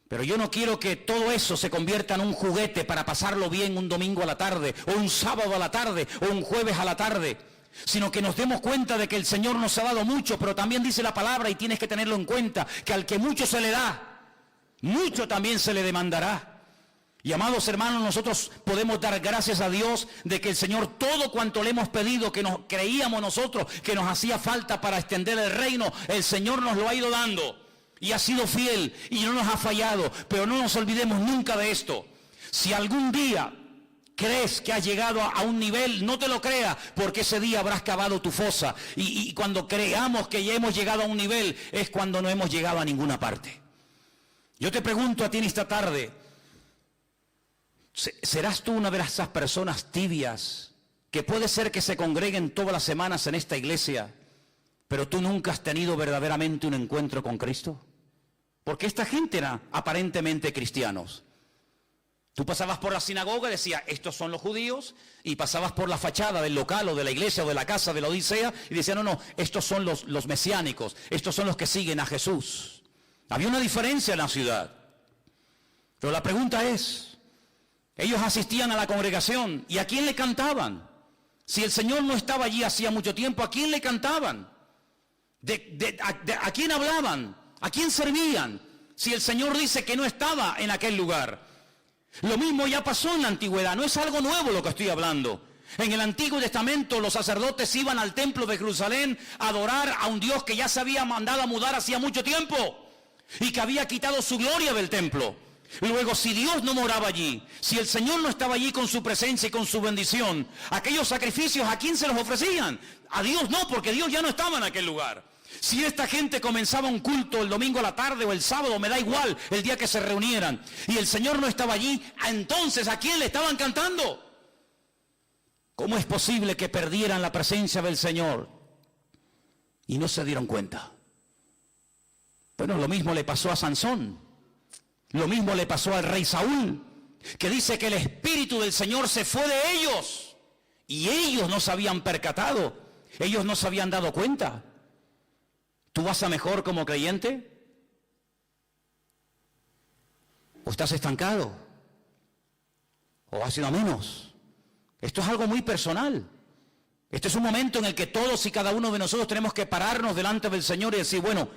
Pero yo no quiero que todo eso se convierta en un juguete para pasarlo bien un domingo a la tarde, o un sábado a la tarde, o un jueves a la tarde, sino que nos demos cuenta de que el Señor nos ha dado mucho, pero también dice la palabra, y tienes que tenerlo en cuenta, que al que mucho se le da, mucho también se le demandará. Y amados hermanos, nosotros podemos dar gracias a Dios de que el Señor todo cuanto le hemos pedido, que nos creíamos nosotros que nos hacía falta para extender el reino, el Señor nos lo ha ido dando y ha sido fiel y no nos ha fallado. Pero no nos olvidemos nunca de esto: si algún día crees que has llegado a un nivel, no te lo creas, porque ese día habrás cavado tu fosa y cuando creamos que ya hemos llegado a un nivel es cuando no hemos llegado a ninguna parte. Yo te pregunto a ti en esta tarde: ¿serás tú una de esas personas tibias que puede ser que se congreguen todas las semanas en esta iglesia, pero tú nunca has tenido verdaderamente un encuentro con Cristo? Porque esta gente era aparentemente cristianos. Tú pasabas por la sinagoga y decías: estos son los judíos, y pasabas por la fachada del local o de la iglesia o de la casa de la Odisea y decían: no, estos son los mesiánicos, estos son los que siguen a Jesús. Había una diferencia en la ciudad. Pero la pregunta es: ellos asistían a la congregación, ¿y a quién le cantaban? Si el Señor no estaba allí hacía mucho tiempo, ¿a quién le cantaban? ¿A quién hablaban? ¿A quién servían? Si el Señor dice que no estaba en aquel lugar. Lo mismo ya pasó en la antigüedad, no es algo nuevo lo que estoy hablando. En el Antiguo Testamento los sacerdotes iban al templo de Jerusalén a adorar a un Dios que ya se había mandado a mudar hacía mucho tiempo y que había quitado su gloria del templo. Luego, si Dios no moraba allí, si el Señor no estaba allí con su presencia y con su bendición, aquellos sacrificios, ¿a quién se los ofrecían? A Dios no, porque Dios ya no estaba en aquel lugar. Si esta gente comenzaba un culto el domingo a la tarde o el sábado, me da igual, el día que se reunieran, y el Señor no estaba allí, entonces ¿a quién le estaban cantando? ¿Cómo es posible que perdieran la presencia del Señor y no se dieron cuenta? Bueno, lo mismo le pasó a Sansón. Lo mismo le pasó al rey Saúl, que dice que el Espíritu del Señor se fue de ellos y ellos no se habían percatado, ellos no se habían dado cuenta. ¿Tú vas a mejor como creyente? ¿O estás estancado? ¿O has ido a menos? Esto es algo muy personal. Este es un momento en el que todos y cada uno de nosotros tenemos que pararnos delante del Señor y decir, bueno,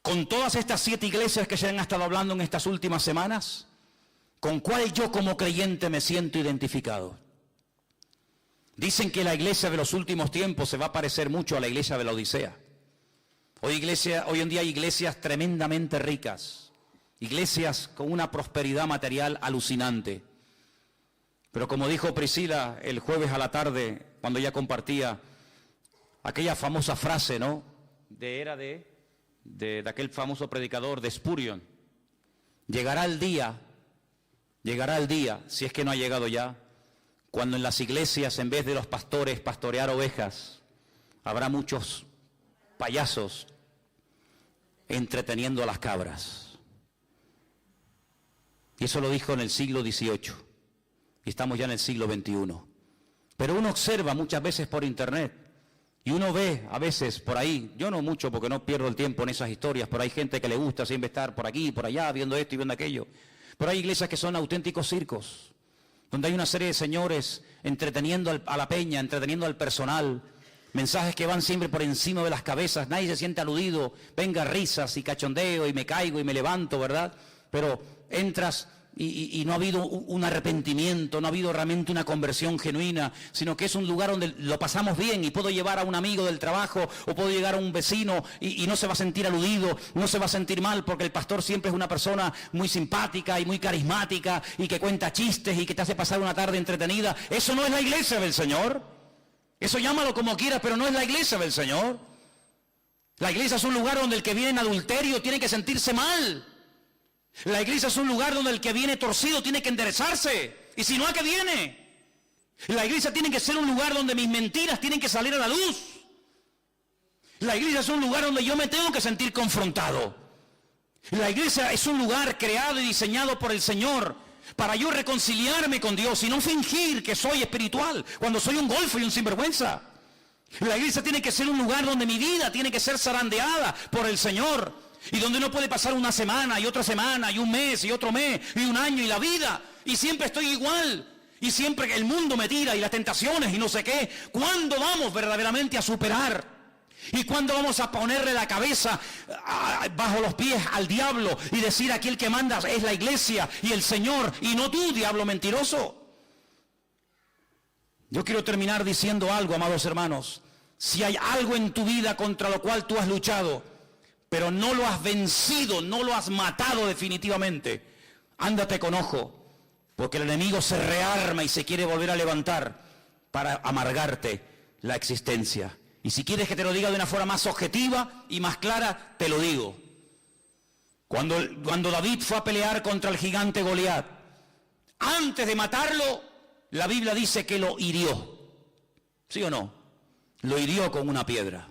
con todas estas 7 iglesias que se han estado hablando en estas últimas semanas, ¿con cuál yo como creyente me siento identificado? Dicen que la iglesia de los últimos tiempos se va a parecer mucho a la iglesia de la Odisea. Hoy en día hay iglesias tremendamente ricas, iglesias con una prosperidad material alucinante. Pero como dijo Priscila el jueves a la tarde, cuando ella compartía aquella famosa frase, ¿no? Era de aquel famoso predicador de Spurgeon. Llegará el día, si es que no ha llegado ya, cuando en las iglesias, en vez de los pastores pastorear ovejas, habrá muchos payasos entreteniendo a las cabras. Y eso lo dijo en el siglo XVIII. Y estamos ya en el siglo XXI. Pero uno observa muchas veces por internet y uno ve a veces por ahí, yo no mucho porque no pierdo el tiempo en esas historias, pero hay gente que le gusta siempre estar por aquí y por allá viendo esto y viendo aquello. Pero hay iglesias que son auténticos circos, donde hay una serie de señores entreteniendo a la peña, entreteniendo al personal, mensajes que van siempre por encima de las cabezas, nadie se siente aludido, venga risas y cachondeo y me caigo y me levanto, ¿verdad? Pero entras y no ha habido un arrepentimiento, no ha habido realmente una conversión genuina, sino que es un lugar donde lo pasamos bien y puedo llevar a un amigo del trabajo o puedo llegar a un vecino y no se va a sentir aludido, no se va a sentir mal porque el pastor siempre es una persona muy simpática y muy carismática y que cuenta chistes y que te hace pasar una tarde entretenida. Eso no es la iglesia del Señor. Eso llámalo como quieras, pero no es la iglesia del Señor. La iglesia es un lugar donde el que viene en adulterio tiene que sentirse mal. La iglesia es un lugar donde el que viene torcido tiene que enderezarse. Y si no, ¿a qué viene? La iglesia tiene que ser un lugar donde mis mentiras tienen que salir a la luz. La iglesia es un lugar donde yo me tengo que sentir confrontado. La iglesia es un lugar creado y diseñado por el Señor para yo reconciliarme con Dios y no fingir que soy espiritual cuando soy un golfo y un sinvergüenza. La iglesia tiene que ser un lugar donde mi vida tiene que ser zarandeada por el Señor. Y donde no puede pasar una semana y otra semana y un mes y otro mes y un año y la vida. Y siempre estoy igual. Y siempre el mundo me tira y las tentaciones y no sé qué. ¿Cuándo vamos verdaderamente a superar? ¿Y cuándo vamos a ponerle la cabeza bajo los pies al diablo y decir aquí el que manda es la iglesia y el Señor y no tú, diablo mentiroso? Yo quiero terminar diciendo algo, amados hermanos. Si hay algo en tu vida contra lo cual tú has luchado, pero no lo has vencido, no lo has matado definitivamente, ándate con ojo, porque el enemigo se rearma y se quiere volver a levantar para amargarte la existencia. Y si quieres que te lo diga de una forma más objetiva y más clara, te lo digo. Cuando David fue a pelear contra el gigante Goliat, antes de matarlo, la Biblia dice que lo hirió. ¿Sí o no? Lo hirió con una piedra.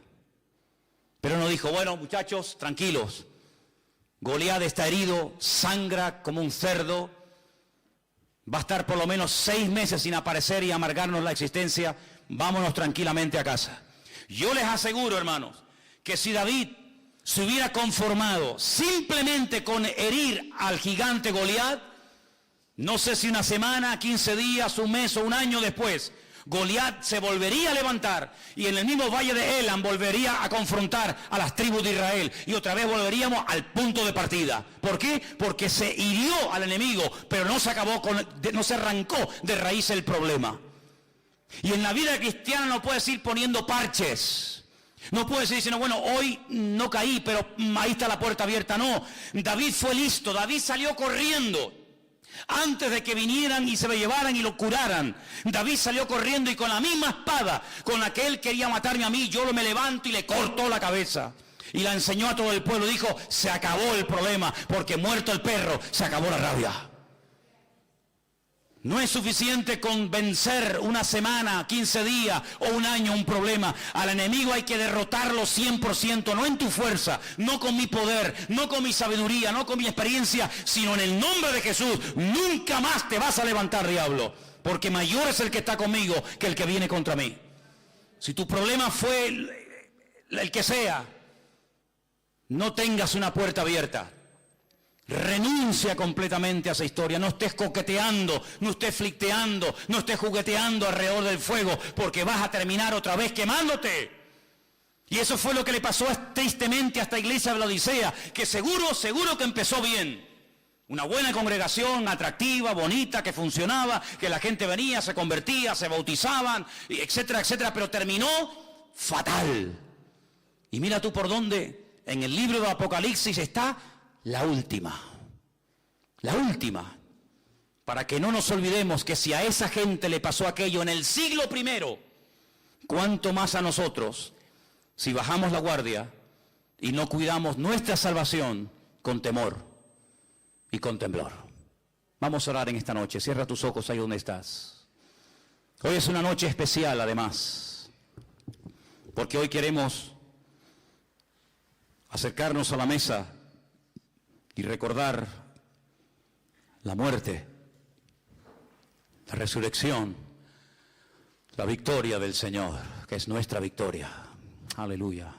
Pero no dijo, bueno, muchachos, tranquilos. Goliat está herido, sangra como un cerdo. Va a estar por lo menos 6 meses sin aparecer y amargarnos la existencia. Vámonos tranquilamente a casa. Yo les aseguro, hermanos, que si David se hubiera conformado simplemente con herir al gigante Goliat, no sé si una semana, 15 días, un mes o un año después, Goliat se volvería a levantar y en el mismo valle de Elam volvería a confrontar a las tribus de Israel y otra vez volveríamos al punto de partida. ¿Por qué? Porque se hirió al enemigo, pero no se arrancó de raíz el problema. Y en la vida cristiana no puedes ir poniendo parches. No puedes ir diciendo, bueno, hoy no caí, pero ahí está la puerta abierta. No, David fue listo, David salió corriendo. Antes de que vinieran y se lo llevaran y lo curaran, David salió corriendo y con la misma espada con la que él quería matarme a mí, yo me levanto y le cortó la cabeza. Y la enseñó a todo el pueblo, dijo, se acabó el problema, porque muerto el perro, se acabó la rabia. No es suficiente con vencer una semana, 15 días o un año un problema. Al enemigo hay que derrotarlo 100%, no en tu fuerza, no con mi poder, no con mi sabiduría, no con mi experiencia, sino en el nombre de Jesús. Nunca más te vas a levantar, diablo, porque mayor es el que está conmigo que el que viene contra mí. Si tu problema fue el que sea, no tengas una puerta abierta. Renuncia completamente a esa historia. No estés coqueteando, no estés flirteando, no estés jugueteando alrededor del fuego, porque vas a terminar otra vez quemándote. Y eso fue lo que le pasó tristemente a esta iglesia de la Odisea, que seguro que empezó bien. Una buena congregación, atractiva, bonita, que funcionaba, que la gente venía, se convertía, se bautizaban, etcétera, etcétera, pero terminó fatal. Y mira tú por dónde, en el libro de Apocalipsis está la última, para que no nos olvidemos que si a esa gente le pasó aquello en el siglo I, ¿cuánto más a nosotros si bajamos la guardia y no cuidamos nuestra salvación con temor y con temblor? Vamos a orar en esta noche. Cierra tus ojos ahí donde estás. Hoy es una noche especial además, porque hoy queremos acercarnos a la mesa y recordar la muerte, la resurrección, la victoria del Señor, que es nuestra victoria. Aleluya.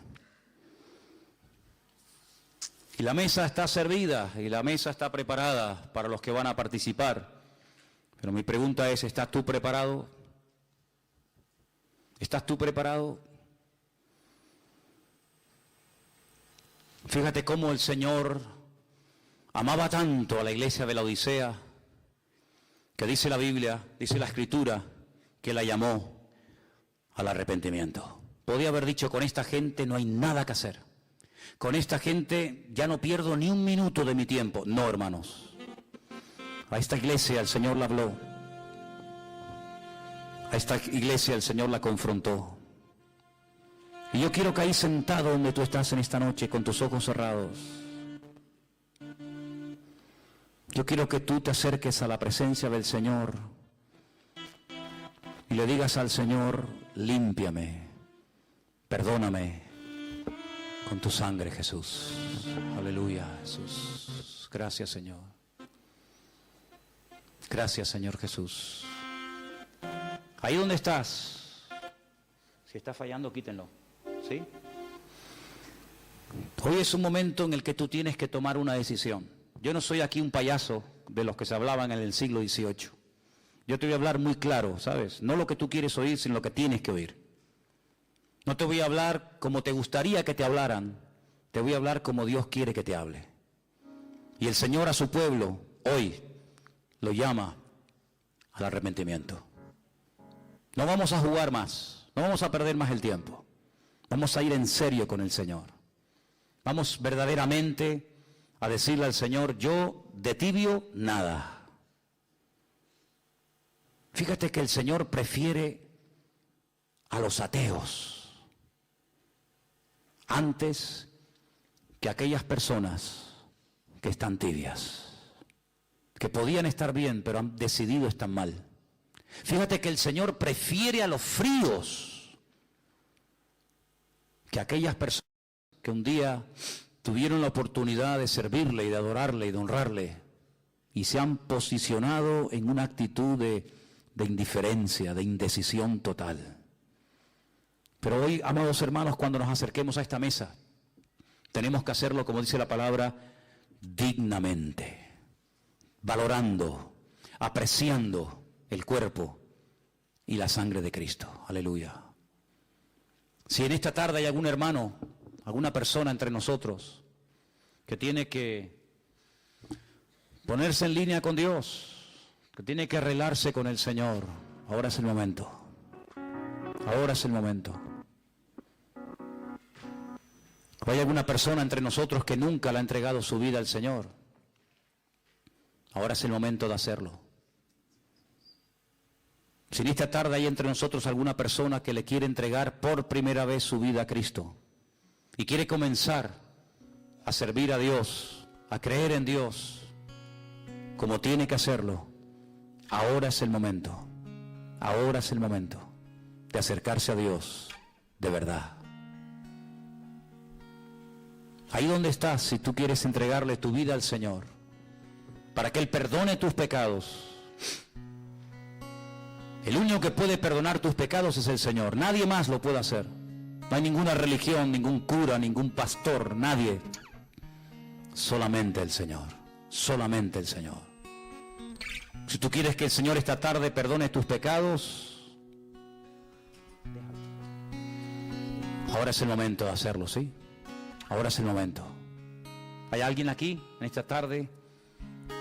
Y la mesa está servida y la mesa está preparada para los que van a participar. Pero mi pregunta es, ¿estás tú preparado? ¿Estás tú preparado? Fíjate cómo el Señor amaba tanto a la iglesia de la Odisea, que dice la Biblia, dice la Escritura, que la llamó al arrepentimiento. Podía haber dicho, con esta gente no hay nada que hacer. Con esta gente ya no pierdo ni un minuto de mi tiempo. No, hermanos. A esta iglesia el Señor la habló. A esta iglesia el Señor la confrontó. Y yo quiero que ahí sentado donde tú estás en esta noche, con tus ojos cerrados, yo quiero que tú te acerques a la presencia del Señor y le digas al Señor, límpiame, perdóname con tu sangre, Jesús. Aleluya, Jesús. Gracias, Señor. Gracias, Señor Jesús. Ahí donde estás, si está fallando, quítenlo. ¿Sí? Hoy es un momento en el que tú tienes que tomar una decisión. Yo no soy aquí un payaso de los que se hablaban en el siglo XVIII. Yo te voy a hablar muy claro, ¿sabes? No lo que tú quieres oír, sino lo que tienes que oír. No te voy a hablar como te gustaría que te hablaran, te voy a hablar como Dios quiere que te hable. Y el Señor a su pueblo hoy lo llama al arrepentimiento. No vamos a jugar más, no vamos a perder más el tiempo. Vamos a ir en serio con el Señor. Vamos verdaderamente a decirle al Señor, yo de tibio nada. Fíjate que el Señor prefiere a los ateos antes que aquellas personas que están tibias, que podían estar bien, pero han decidido estar mal. Fíjate que el Señor prefiere a los fríos que aquellas personas que un día tuvieron la oportunidad de servirle y de adorarle y de honrarle y se han posicionado en una actitud de indiferencia, de indecisión total. Pero hoy, amados hermanos, cuando nos acerquemos a esta mesa, tenemos que hacerlo, como dice la palabra, dignamente, valorando, apreciando el cuerpo y la sangre de Cristo. Aleluya. Si en esta tarde hay algún hermano, alguna persona entre nosotros que tiene que ponerse en línea con Dios, que tiene que arreglarse con el Señor, ahora es el momento. Ahora es el momento. ¿O hay alguna persona entre nosotros que nunca le ha entregado su vida al Señor? Ahora es el momento de hacerlo. Si en esta tarde hay entre nosotros alguna persona que le quiere entregar por primera vez su vida a Cristo y quiere comenzar a servir a Dios, a creer en Dios, como tiene que hacerlo, ahora es el momento. Ahora es el momento de acercarse a Dios de verdad. Ahí donde estás, si tú quieres entregarle tu vida al Señor, para que Él perdone tus pecados. El único que puede perdonar tus pecados es el Señor. Nadie más lo puede hacer. No hay ninguna religión, ningún cura, ningún pastor, nadie. Solamente el Señor. solamente el Señor. Si tú quieres que el Señor esta tarde perdone tus pecados, ahora es el momento de hacerlo, ¿sí? Ahora es el momento. ¿Hay alguien aquí en esta tarde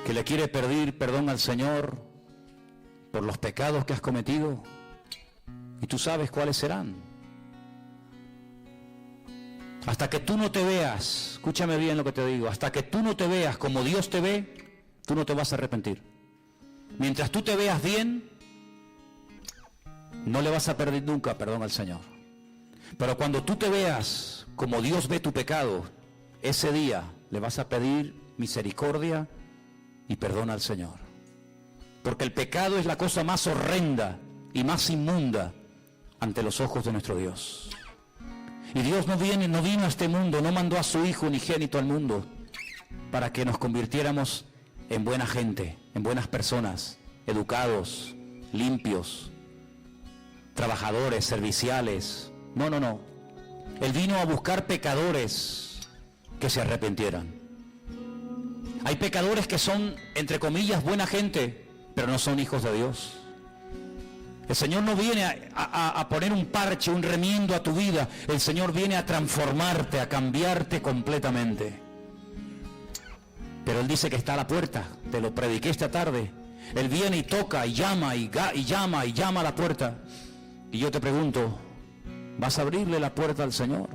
que le quiere pedir perdón al Señor por los pecados que has cometido? Y tú sabes cuáles serán. Hasta que tú no te veas, escúchame bien lo que te digo, hasta que tú no te veas como Dios te ve, tú no te vas a arrepentir. Mientras tú te veas bien, no le vas a pedir nunca perdón al Señor. Pero cuando tú te veas como Dios ve tu pecado, ese día le vas a pedir misericordia y perdón al Señor. Porque el pecado es la cosa más horrenda y más inmunda ante los ojos de nuestro Dios. Y Dios no vino a este mundo, no mandó a su Hijo unigénito al mundo para que nos convirtiéramos en buena gente, en buenas personas, educados, limpios, trabajadores, serviciales. No, no, no. Él vino a buscar pecadores que se arrepintieran. Hay pecadores que son, entre comillas, buena gente, pero no son hijos de Dios. El Señor no viene a poner un parche, un remiendo a tu vida. El Señor viene a transformarte, a cambiarte completamente. Pero Él dice que está a la puerta. Te lo prediqué esta tarde. Él viene y toca y llama y llama y llama a la puerta. Y yo te pregunto, ¿vas a abrirle la puerta al Señor?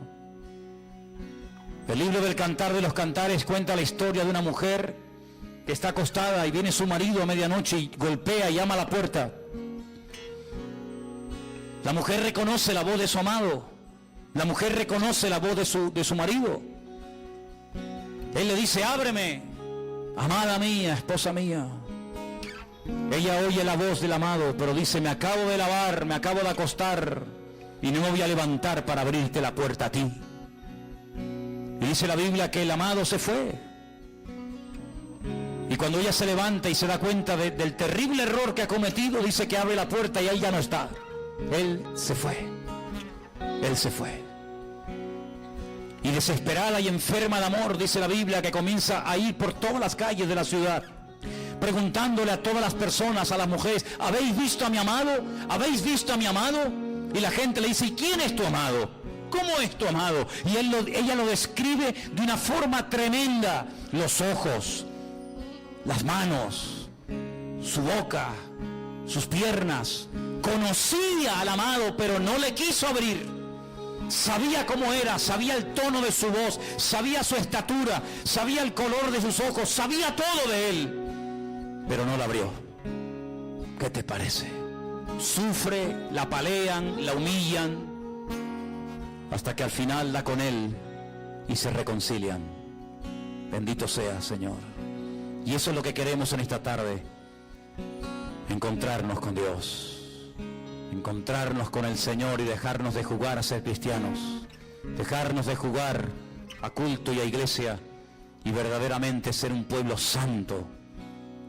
El libro del Cantar de los Cantares cuenta la historia de una mujer que está acostada y viene su marido a medianoche y golpea y llama a la puerta. La mujer reconoce la voz de su amado. La mujer reconoce la voz de su marido. Él le dice, ábreme, amada mía, esposa mía. Ella oye la voz del amado, pero dice, me acabo de lavar, me acabo de acostar y no me voy a levantar para abrirte la puerta a ti. Y dice la Biblia que el amado se fue. Y cuando ella se levanta y se da cuenta del terrible error que ha cometido, dice que abre la puerta y ahí ya no está. Él se fue. Él se fue. Y desesperada y enferma de amor, dice la Biblia, que comienza a ir por todas las calles de la ciudad, preguntándole a todas las personas, a las mujeres, ¿habéis visto a mi amado? ¿Habéis visto a mi amado? Y la gente le dice, ¿y quién es tu amado? ¿Cómo es tu amado? Y ella lo describe de una forma tremenda. Los ojos, las manos, su boca, sus piernas. Conocía al amado, pero no le quiso abrir. Sabía cómo era, sabía el tono de su voz, sabía su estatura, sabía el color de sus ojos, sabía todo de él, pero no la abrió. ¿Qué te parece? Sufre, la apalean, la humillan, hasta que al final da con él y se reconcilian. Bendito sea, Señor. Y eso es lo que queremos en esta tarde. Encontrarnos con Dios. Encontrarnos con el Señor y dejarnos de jugar a ser cristianos. Dejarnos de jugar a culto y a iglesia y verdaderamente ser un pueblo santo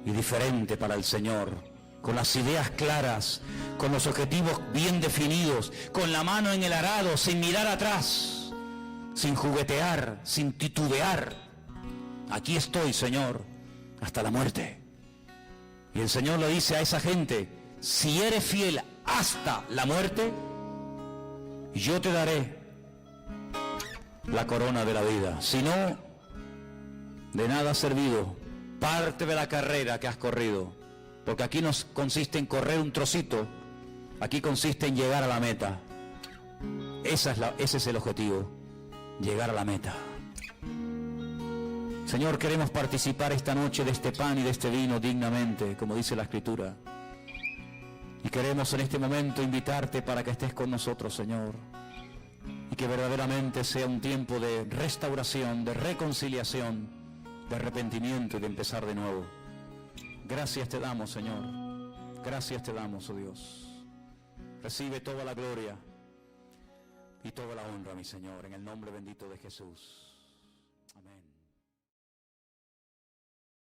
y diferente para el Señor. Con las ideas claras, con los objetivos bien definidos, con la mano en el arado, sin mirar atrás, sin juguetear, sin titubear. Aquí estoy, Señor, hasta la muerte. Y el Señor le dice a esa gente, si eres fiel hasta la muerte, yo te daré la corona de la vida. Si no, de nada ha servido parte de la carrera que has corrido, porque aquí no consiste en correr un trocito, aquí consiste en llegar a la meta. Ese es el objetivo, llegar a la meta. Señor, queremos participar esta noche de este pan y de este vino dignamente, como dice la Escritura. Y queremos en este momento invitarte para que estés con nosotros, Señor. Y que verdaderamente sea un tiempo de restauración, de reconciliación, de arrepentimiento y de empezar de nuevo. Gracias te damos, Señor. Gracias te damos, oh Dios. Recibe toda la gloria y toda la honra, mi Señor, en el nombre bendito de Jesús.